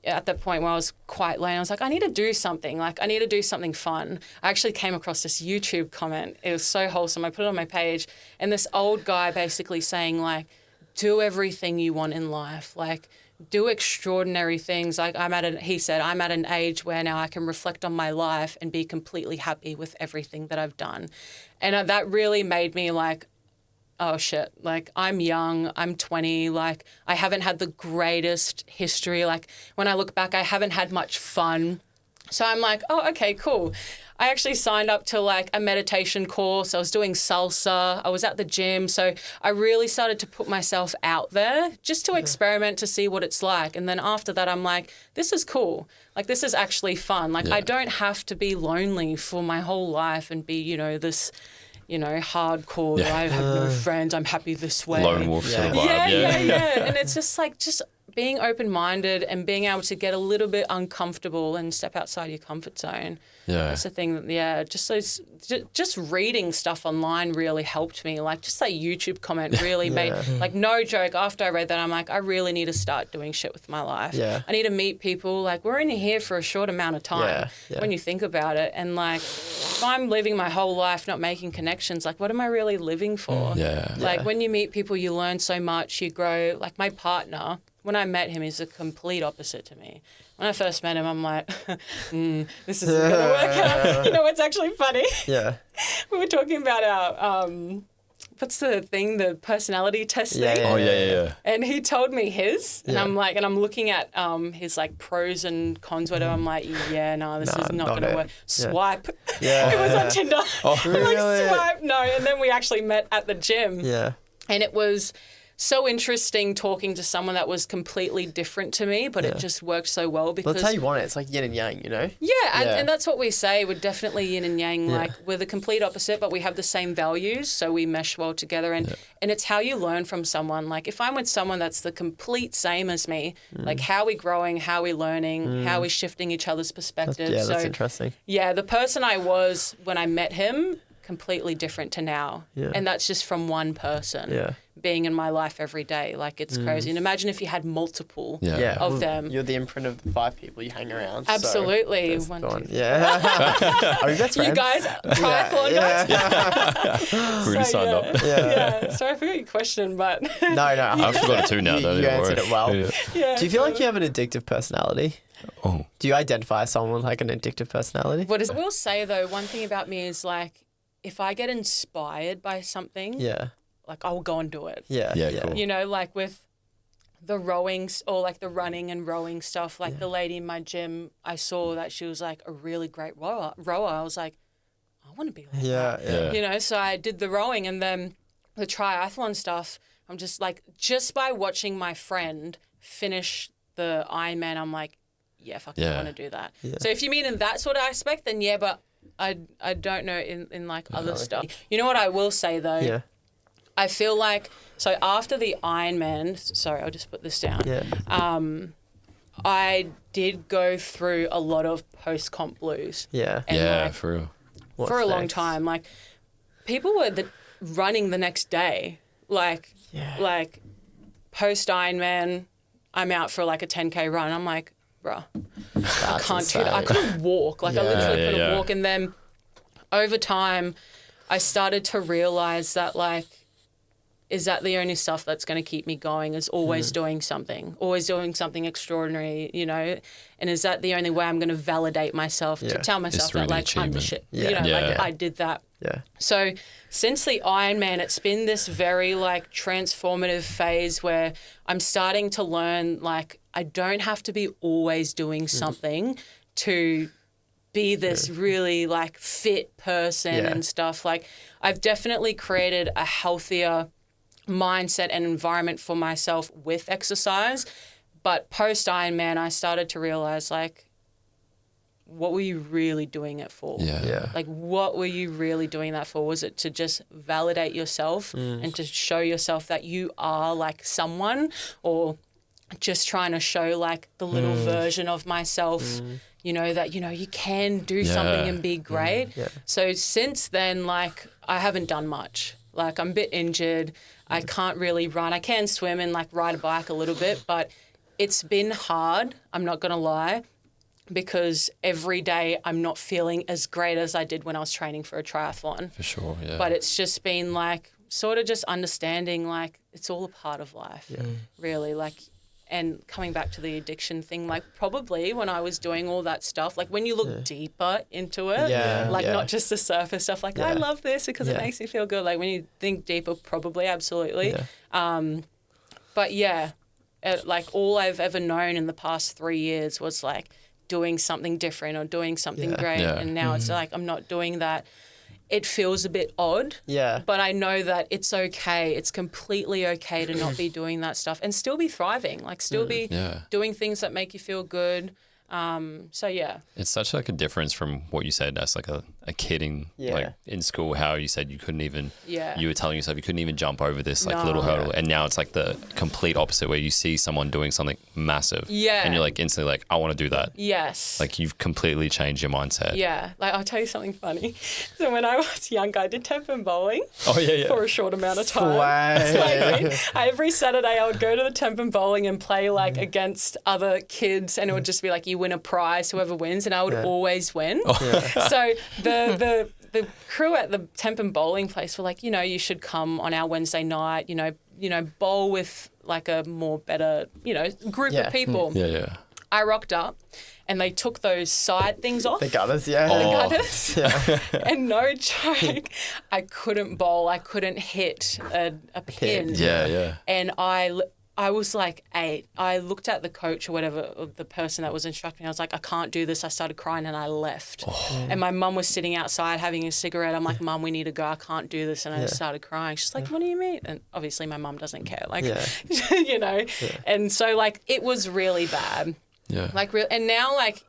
at that point where I was quite late, I was like, I need to do something. Like, I need to do something fun. I actually came across this YouTube comment. It was so wholesome. I put it on my page. And this old guy basically saying, like, do everything you want in life. Like, do extraordinary things. Like, he said, I'm at an age where now I can reflect on my life and be completely happy with everything that I've done. And that really made me like, oh shit, like I'm young, I'm 20, like I haven't had the greatest history. Like when I look back, I haven't had much fun. So I'm like, oh, okay, cool. I actually signed up to like a meditation course. I was doing salsa. I was at the gym. So I really started to put myself out there just to experiment to see what it's like. And then after that, I'm like, this is cool. Like this is actually fun. Like I don't have to be lonely for my whole life and be, you know, this, you know, hardcore, I have no friends, I'm happy this way. Lone wolf sort of vibe. Yeah. And it's just like, just being open-minded and being able to get a little bit uncomfortable and step outside your comfort zone. Yeah. That's the thing. Just reading stuff online really helped me. Like, just that YouTube comment really made, like, no joke, after I read that, I'm like, I really need to start doing shit with my life. Yeah. I need to meet people. Like, we're only here for a short amount of time when you think about it. And, like, if I'm living my whole life not making connections, like, what am I really living for? Yeah. Like, when you meet people, you learn so much, you grow. Like, my partner, when I met him, he's the complete opposite to me. When I first met him, I'm like, this isn't going to work out. You know what's actually funny? Yeah. We were talking about our, what's the thing, the personality test thing? Yeah. And he told me his, and I'm like, and I'm looking at his like pros and cons, whatever. I'm like, this is not going to work. Swipe. Yeah. It was on Tinder. Oh, really? I'm like, swipe, no. And then we actually met at the gym. Yeah. And it was so interesting talking to someone that was completely different to me, but it just worked so well because... That's how you want it. It's like yin and yang, you know? Yeah, and that's what we say. We're definitely yin and yang. Like, we're the complete opposite, but we have the same values, so we mesh well together. And it's how you learn from someone. Like, if I'm with someone that's the complete same as me, like, how are we growing, how are we learning, how are we shifting each other's perspectives? That's interesting. Yeah, the person I was when I met him, completely different to now. Yeah. And that's just from one person being in my life every day. Like, it's crazy. And imagine if you had multiple of them. You're the imprint of the 5 people you hang around. Absolutely. So Are you best friends? You guys, triathlon guys? Yeah. Really signed up. Yeah. Sorry, I forgot your question, but... No. I've forgotten it too now, though. You answered it well. Yeah, do you feel like you have an addictive personality? Oh. Do you identify as someone with like an addictive personality? I will say, though, one thing about me is, like, if I get inspired by something, like, I'll go and do it. Yeah. Cool. You know, like with the rowing or like the running and rowing stuff, like the lady in my gym, I saw that she was like a really great rower. I was like, I want to be like that. Yeah. You know, so I did the rowing, and then the triathlon stuff, I'm just like, just by watching my friend finish the Ironman, I'm like, I want to do that. Yeah. So if you mean in that sort of aspect, then but I don't know in like other stuff. You know what I will say though? Yeah. I feel like, so after the Ironman, sorry, I'll just put this down. Yeah. I did go through a lot of post-comp blues. Yeah. And for real. For a long time. Like, people were running the next day. Like post-Ironman, I'm out for like a 10K run. I'm like, bruh, I can't do that. I couldn't walk. Like, I literally couldn't walk. And then over time, I started to realize that, like, is that the only stuff that's going to keep me going, is always doing something extraordinary, you know? And is that the only way I'm going to validate myself, to tell myself that, like, I'm the shit? You know, like, I did that. Yeah. So since the Ironman, it's been this very, like, transformative phase where I'm starting to learn, like, I don't have to be always doing something to be this really, like, fit person and stuff. Like, I've definitely created a healthier mindset and environment for myself with exercise. But post Ironman, I started to realize, like, what were you really doing it for? Yeah. Like, what were you really doing that for? Was it to just validate yourself and to show yourself that you are, like, someone, or just trying to show, like, the little version of myself, you know, that, you know, you can do something and be great. So since then, like, I haven't done much. Like, I'm a bit injured. I can't really run. I can swim and, like, ride a bike a little bit, but it's been hard, I'm not going to lie, because every day I'm not feeling as great as I did when I was training for a triathlon. For sure, yeah. But it's just been, like, sort of just understanding, like, it's all a part of life, really. Like, and coming back to the addiction thing, like, probably when I was doing all that stuff, like, when you look deeper into it, not just the surface stuff, like, I love this because it makes me feel good. Like, when you think deeper, probably, absolutely. But like, all I've ever known in the past 3 years was, like, doing something different or doing something great. And now it's like, I'm not doing that. It feels a bit odd. Yeah. But I know that it's okay. It's completely okay to not be doing that stuff and still be thriving. Like, still be doing things that make you feel good. So yeah, it's such like a difference from what you said as like a kid in school, how you said you couldn't even, you were telling yourself you couldn't even jump over this like little hurdle, and now it's like the complete opposite where you see someone doing something massive, and you're like instantly like, I want to do that. Yes, like you've completely changed your mindset. Yeah, like I'll tell you something funny. So when I was younger, I did temp bowling. Oh yeah. For a short amount of time. Every Saturday I would go to the temp bowling and play like against other kids, and it would just be like, you win a prize, whoever wins, and I would always win. So the crew at the temp bowling place were like, you should come on our Wednesday night, bowl with like a more better, group of people. Yeah. I rocked up and they took those side things off. The gutters, The gutters. And no joke, I couldn't bowl. I couldn't hit a pin. Yeah. And I was like 8. I looked at the coach or whatever, or the person that was instructing me. I was like, I can't do this. I started crying and I left. And my mum was sitting outside having a cigarette. I'm like, Mum, we need to go. I can't do this. And I just started crying. She's like, what do you mean? And obviously my mum doesn't care. Like, And so like it was really bad. Yeah. Like and now like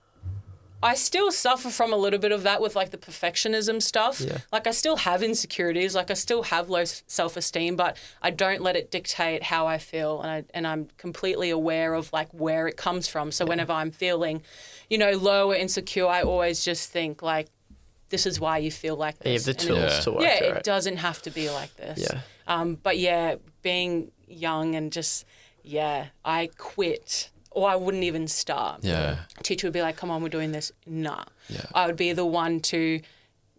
I still suffer from a little bit of that with like the perfectionism stuff. Yeah. Like I still have insecurities, like I still have low self-esteem, but I don't let it dictate how I feel, and I'm completely aware of like where it comes from. So whenever I'm feeling, low or insecure, I always just think like, this is why you feel like this. You have the tools to work it. Right? It doesn't have to be like this. Yeah. But yeah, being young and just, I quit. Or I wouldn't even start. Yeah. Teacher would be like, come on, we're doing this. Nah. Yeah. I would be the one to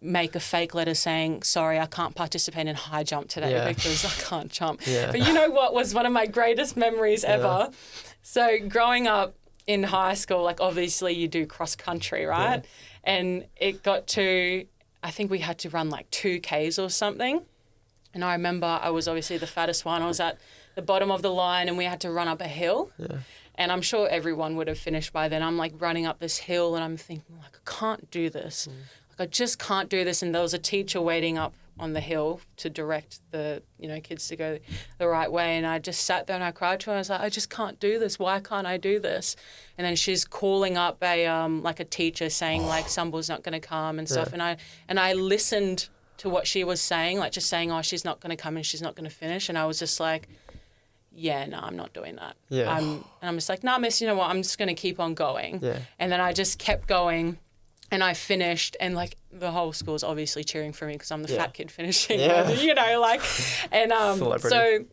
make a fake letter saying, sorry, I can't participate in high jump today because I can't jump. Yeah. But you know what was one of my greatest memories ever? So growing up in high school, like obviously you do cross country, right? Yeah. And it got to, I think we had to run like 2Ks or something. And I remember I was obviously the fattest one. I was at the bottom of the line and we had to run up a hill. Yeah. And I'm sure everyone would have finished by then. I'm like running up this hill and I'm thinking like, I can't do this. Like I just can't do this. And there was a teacher waiting up on the hill to direct the, kids to go the right way. And I just sat there and I cried to her. I was like, I just can't do this. Why can't I do this? And then she's calling up a teacher saying like Sumbul's not going to come and stuff. And I listened to what she was saying, like just saying, oh, she's not going to come and she's not going to finish. And I was just like, yeah, no, I'm not doing that. Yeah. And I'm just like, nah, miss, you know what? I'm just going to keep on going. Yeah. And then I just kept going and I finished and like the whole school's obviously cheering for me because I'm the fat kid finishing. Yeah. And Celebrity.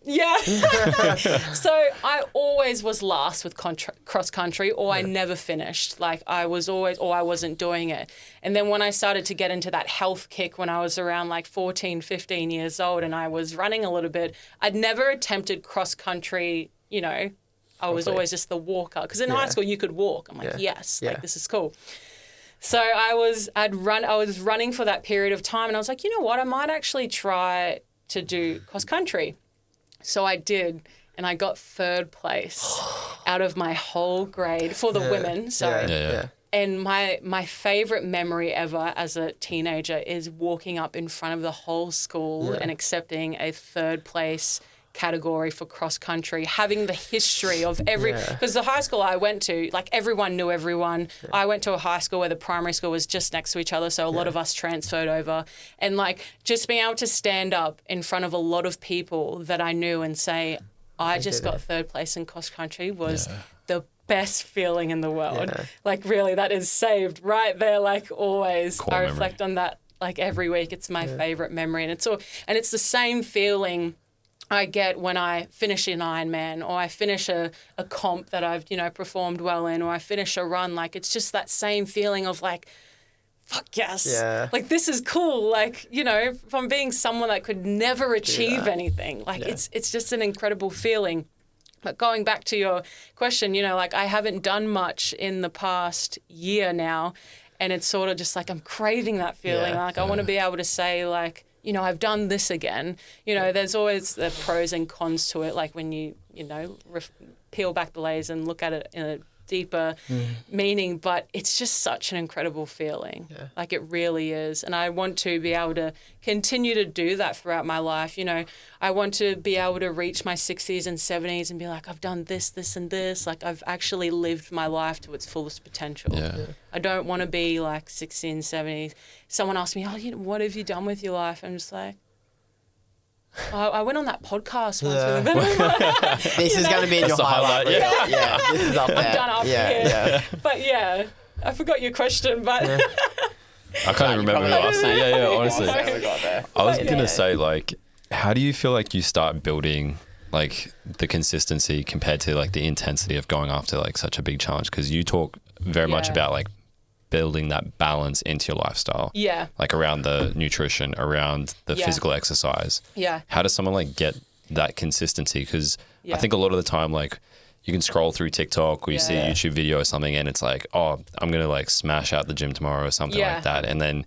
So I always was last with cross country or I never finished. Like I was always, or I wasn't doing it. And then when I started to get into that health kick when I was around like 14, 15 years old and I was running a little bit, I'd never attempted cross country, I was always just the walker. Because in high school you could walk. I'm like, yes, like this is cool. So I was running for that period of time and I was like, you know what, I might actually try to do cross country. So I did and I got 3rd place out of my whole grade for the women. So and my favorite memory ever as a teenager is walking up in front of the whole school and accepting a 3rd place category for cross country, having the history of because the high school I went to, like everyone knew everyone. I went to a high school where the primary school was just next to each other, so a lot of us transferred over, and like just being able to stand up in front of a lot of people that I knew and say, I just got 3rd place in cross country was the best feeling in the world. Like really, that is saved right there. Like always, I reflect on that like every week. It's my favorite memory, and it's the same feeling I get when I finish an Ironman or I finish a comp that I've, performed well in, or I finish a run. Like, it's just that same feeling of like, fuck yes. Yeah. Like, this is cool. Like, from being someone that could never achieve anything. Like, it's just an incredible feeling. But going back to your question, like I haven't done much in the past year now. And it's sort of just like I'm craving that feeling. Like, I want to be able to say like, I've done this again. There's always the pros and cons to it. Like when you peel back the layers and look at it in a deeper meaning, but it's just such an incredible feeling. Yeah. Like it really is. And I want to be able to continue to do that throughout my life. You know, I want to be able to reach my 60s and 70s and be like, I've done this, this and this. Like I've actually lived my life to its fullest potential. Yeah. I don't want to be like 60 and 70. Someone asked me, what have you done with your life? I'm just like, I went on that podcast once with them. This is going to be in your highlight. Yeah, this is up there. I've done up here. But yeah, I forgot your question, but... I can't even remember who asked it. Yeah, honestly. I was going to say, like, how do you feel like you start building, like, the consistency compared to, like, the intensity of going after, like, such a big challenge? Because you talk very much about, like, building that balance into your lifestyle. Yeah. Like around the nutrition, around the physical exercise. Yeah. How does someone like get that consistency? Because I think a lot of the time, like you can scroll through TikTok or you see a YouTube video or something and it's like, oh, I'm going to like smash out the gym tomorrow or something like that. And then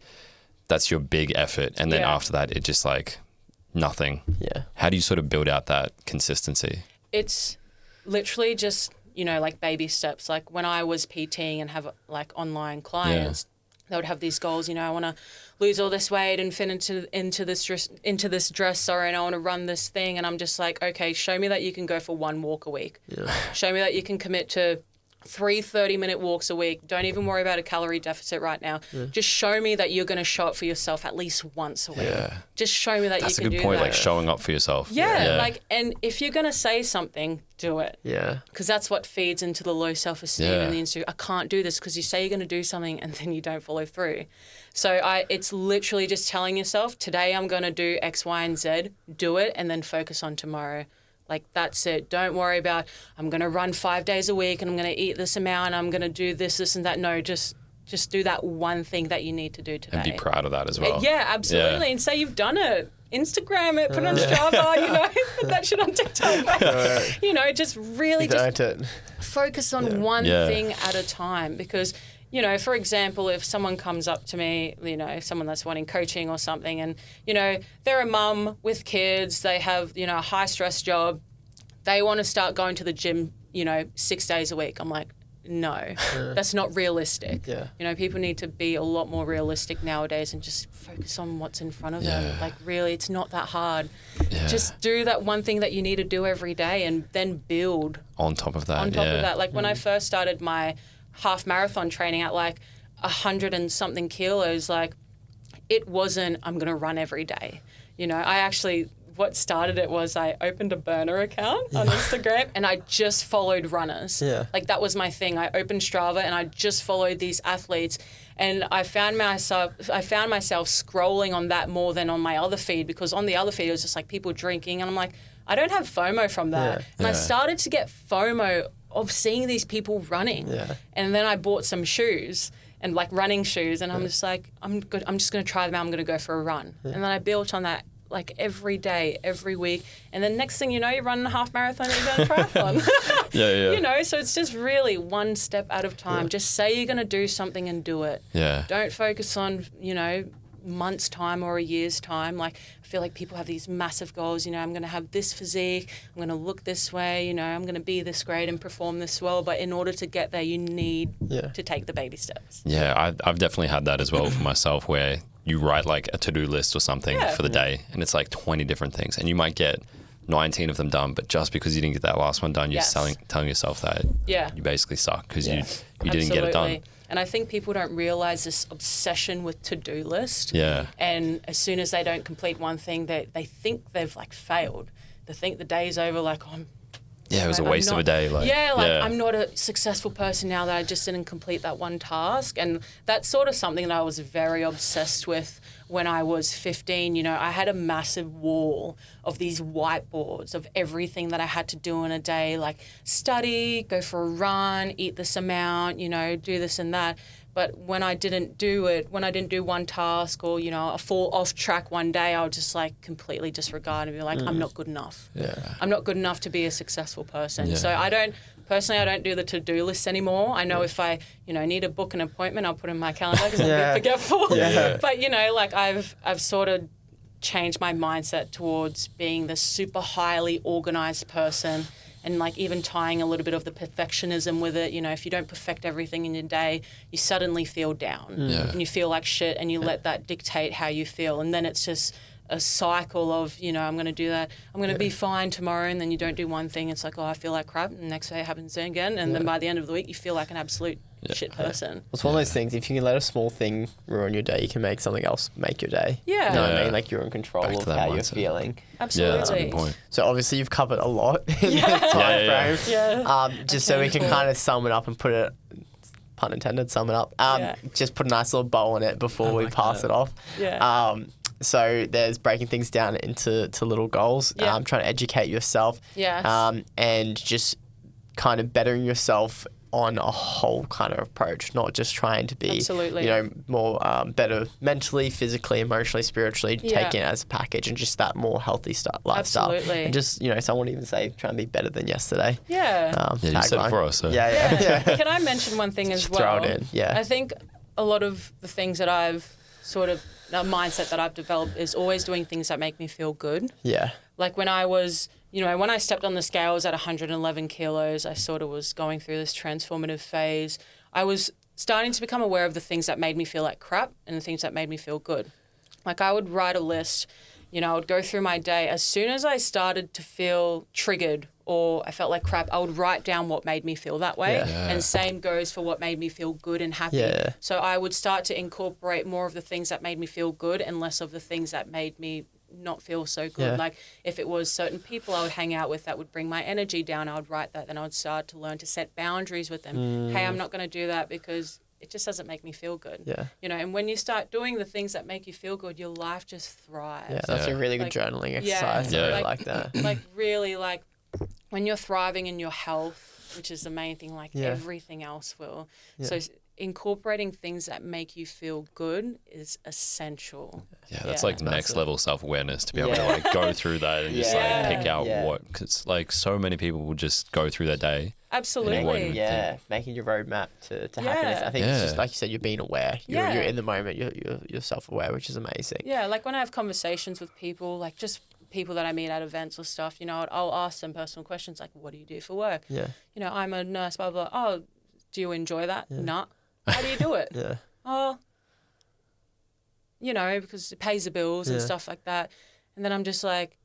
that's your big effort. And then after that, it just like nothing. Yeah. How do you sort of build out that consistency? It's literally just, you know, like baby steps. Like when I was PTing and have like online clients, they would have these goals. You know, I want to lose all this weight and fit into this dress. Sorry, and I want to run this thing. And I'm just like, okay, show me that you can go for one walk a week. Yeah. Show me that you can commit to 3 30-minute walks a week. Don't even worry about a calorie deficit right now. Yeah. Just show me that you're going to show up for yourself at least once a week. Yeah. Just show me that That's you can do that. That's a good point, like showing up for yourself. Yeah, like, and if you're going to say something, do it. Yeah. Because that's what feeds into the low self-esteem and the Instagram. I can't do this because you say you're going to do something and then you don't follow through. So it's literally just telling yourself, today I'm going to do X, Y, and Z, do it, and then focus on tomorrow. Like, that's it. Don't worry about, I'm going to run 5 days a week and I'm going to eat this amount. I'm going to do this, this, and that. No, just do that one thing that you need to do today. And be proud of that as well. Yeah, absolutely. Yeah. And say you've done it. Instagram it, put it on Strava, you know, put that shit on TikTok. You know, just really focus on one thing at a time. Because, you know, for example, if someone comes up to me, you know, someone that's wanting coaching or something, and, you know, they're a mum with kids, they have, you know, a high stress job, they want to start going to the gym, you know, 6 days a week. I'm like, no, that's not realistic. Yeah. You know, people need to be a lot more realistic nowadays and just focus on what's in front of them. Like, really, it's not that hard. Yeah. Just do that one thing that you need to do every day and then build. On top of that. Like, when I first started my half marathon training at like 100 and something kilos, like, it wasn't, I'm going to run every day. You know, what started it was I opened a burner account on Instagram and I just followed runners. Yeah. Like, that was my thing. I opened Strava and I just followed these athletes, and I found myself scrolling on that more than on my other feed, because on the other feed it was just like people drinking, and I'm like, I don't have FOMO from that. And I started to get FOMO of seeing these people running. Yeah. And then I bought some shoes, and like running shoes, and I'm just like, I'm good. I'm just going to try them out. I'm going to go for a run. Yeah. And then I built on that, like, every day, every week. And then next thing you know, you're running a half marathon and you're doing a triathlon. You know, so it's just really one step at a time. Just say you're going to do something and do it. Yeah. Don't focus on, you know, months' time or a year's time. Like, I feel like people have these massive goals. You know, I'm going to have this physique. I'm going to look this way. You know, I'm going to be this great and perform this well. But in order to get there, you need to take the baby steps. Yeah, I've definitely had that as well for myself, where you write like a to-do list or something for the day, and it's like 20 different things, and you might get 19 of them done, but just because you didn't get that last one done, you're telling yourself that you basically suck because you didn't get it done. And I think people don't realize this obsession with to-do list. Yeah. And as soon as they don't complete one thing, they think they've like failed. They think the day's over, like, oh, it was a waste of a day. I'm not a successful person now that I just didn't complete that one task. And that's sort of something that I was very obsessed with when I was 15. You know, I had a massive wall of these whiteboards of everything that I had to do in a day, like study, go for a run, eat this amount, you know, do this and that. But when I didn't do it, when I didn't do one task, or, you know, I fall off track one day, I would just like completely disregard and be like, I'm not good enough. Yeah. I'm not good enough to be a successful person. Yeah. So I don't do the to-do list anymore. I know if I, you know, need to book an appointment, I'll put it in my calendar because I'm a bit forgetful. Yeah. But, you know, like I've sort of changed my mindset towards being this super highly organized person and like even tying a little bit of the perfectionism with it. You know, if you don't perfect everything in your day, you suddenly feel down and you feel like shit, and you let that dictate how you feel, and then it's just a cycle of, you know, I'm going to do that, I'm going to be fine tomorrow, and then you don't do one thing, it's like, oh, I feel like crap, and the next day it happens again, and then by the end of the week you feel like an absolute shit person. It's one of those things, if you can let a small thing ruin your day, you can make something else make your day. Yeah. You know what I mean? Like, you're in control of how you're feeling. Absolutely. Yeah, that's a good point. So obviously you've covered a lot in this time frame. Yeah. Just so we can kind of sum it up and put it, pun intended, sum it up. Just put a nice little bow on it before we pass it off. Yeah. So there's breaking things down into little goals, trying to educate yourself, and just kind of bettering yourself on a whole kind of approach, not just trying to be, you know, more better mentally, physically, emotionally, spiritually, taking it as a package, and just that more healthy lifestyle. Absolutely. And just, you know, someone even say, try and be better than yesterday. Yeah, you said it for us. So. Yeah. Can I mention one thing as well? Throw it in, I think a lot of the things that I've sort of, a mindset that I've developed is always doing things that make me feel good. Yeah. Like when I was, you know, when I stepped on the scales at 111 kilos, I sort of was going through this transformative phase. I was starting to become aware of the things that made me feel like crap and the things that made me feel good. Like I would write a list, you know, I would go through my day. As soon as I started to feel triggered or I felt like crap, I would write down what made me feel that way. And same goes for what made me feel good and happy. So I would start to incorporate more of the things that made me feel good and less of the things that made me not feel so good. Like if it was certain people I would hang out with that would bring my energy down, I would write that. Then I would start to learn to set boundaries with them. Hey, I'm not going to do that because it just doesn't make me feel good. You know, and when you start doing the things that make you feel good, your life just thrives. That's a really good journaling exercise. I really like that. Like really, like when you're thriving in your health, which is the main thing, like everything else will. So incorporating things that make you feel good is essential. That's like next level self-awareness to be able to like go through that and just like pick out what, because like so many people will just go through their day. Absolutely. Making your roadmap to happiness. I think it's just like you said, you're being aware. You're in the moment. You're self-aware, which is amazing. Yeah, like when I have conversations with people, like just people that I meet at events or stuff, you know, I'll ask them personal questions like, what do you do for work? You know, I'm a nurse, blah, blah, blah. Oh, do you enjoy that? Nah. How do you do it? Oh, you know, because it pays the bills and stuff like that. And then I'm just like,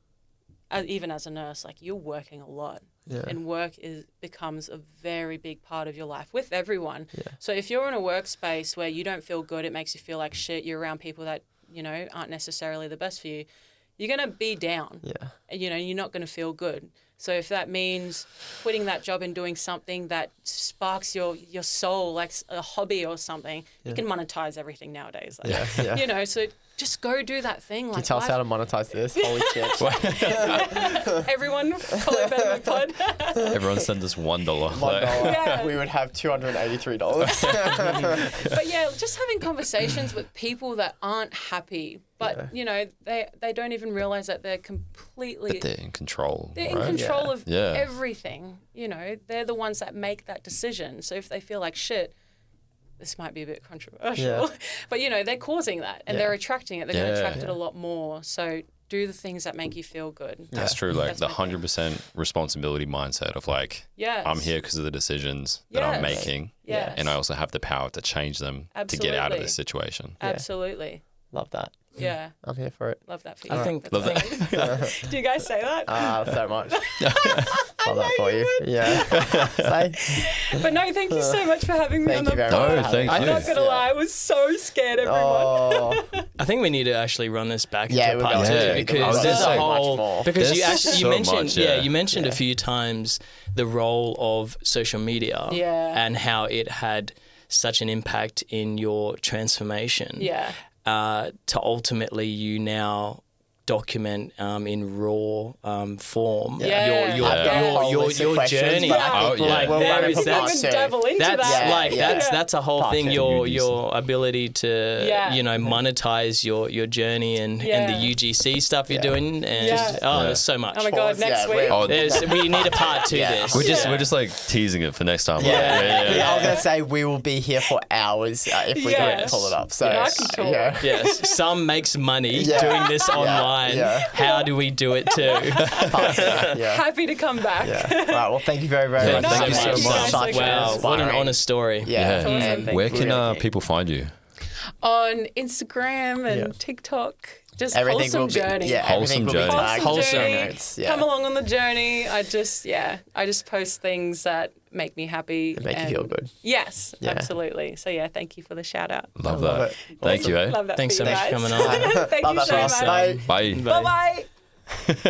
even as a nurse, like you're working a lot. And work becomes a very big part of your life with everyone. So if you're in a workspace where you don't feel good, it makes you feel like shit, you're around people that, you know, aren't necessarily the best for you, you're going to be down. You know, you're not going to feel good. So if that means quitting that job and doing something that sparks your soul, like a hobby or something, you can monetize everything nowadays. Like, you know, so just go do that thing. Like, can you tell us how to monetize this? Holy shit. Everyone follow Benjamin Pod. Everyone send us $1. $1. We would have $283. But yeah, just having conversations with people that aren't happy, but you know, they don't even realize that they're completely... But they're in control. They're in control of everything. You know, they're the ones that make that decision. So if they feel like shit, this might be a bit controversial, but you know, they're causing that and they're attracting it. They're going to attract it a lot more. So do the things that make you feel good. That's true. Like the 100% responsibility mindset of like, I'm here because of the decisions that I'm making. And I also have the power to change them to get out of this situation. Absolutely. Love that. Yeah. I'm here for it. Love that for you. I think. Love that. Do you guys say that? So much. Love that for you. Yeah. But no, thank you so much for having me on the pod. Thank you. I'm not going to lie, I was so scared, everyone. I think we need to actually run this back into a part two because there's a whole... Because you mentioned a few times the role of social media and how it had such an impact in your transformation. To ultimately you now document in raw form your journey. That's a whole thing. Your ability to monetize your journey and the UGC stuff you're doing. And there's so much. Oh my god, next week. We need a part two. This. We're just like teasing it for next time. I was gonna say we will be here for hours if we don't pull it up. So I can talk. Yes, some makes money doing this online. line. How do we do it too? Happy to come back. All right. Well, thank you very, very much. Thank you so much. Wow, what an honest story. Awesome. Where can people find you? On Instagram and TikTok. Just everything Wholesum Journey. Wholesum Journey. Wholesome notes. Come along on the journey. I just post things that make me happy. That make you feel good. Yes, absolutely. So thank you for the shout out. Love that. Thank you, eh? Love that. Thanks so much for coming on. Thank you so much. Bye. Bye. Bye.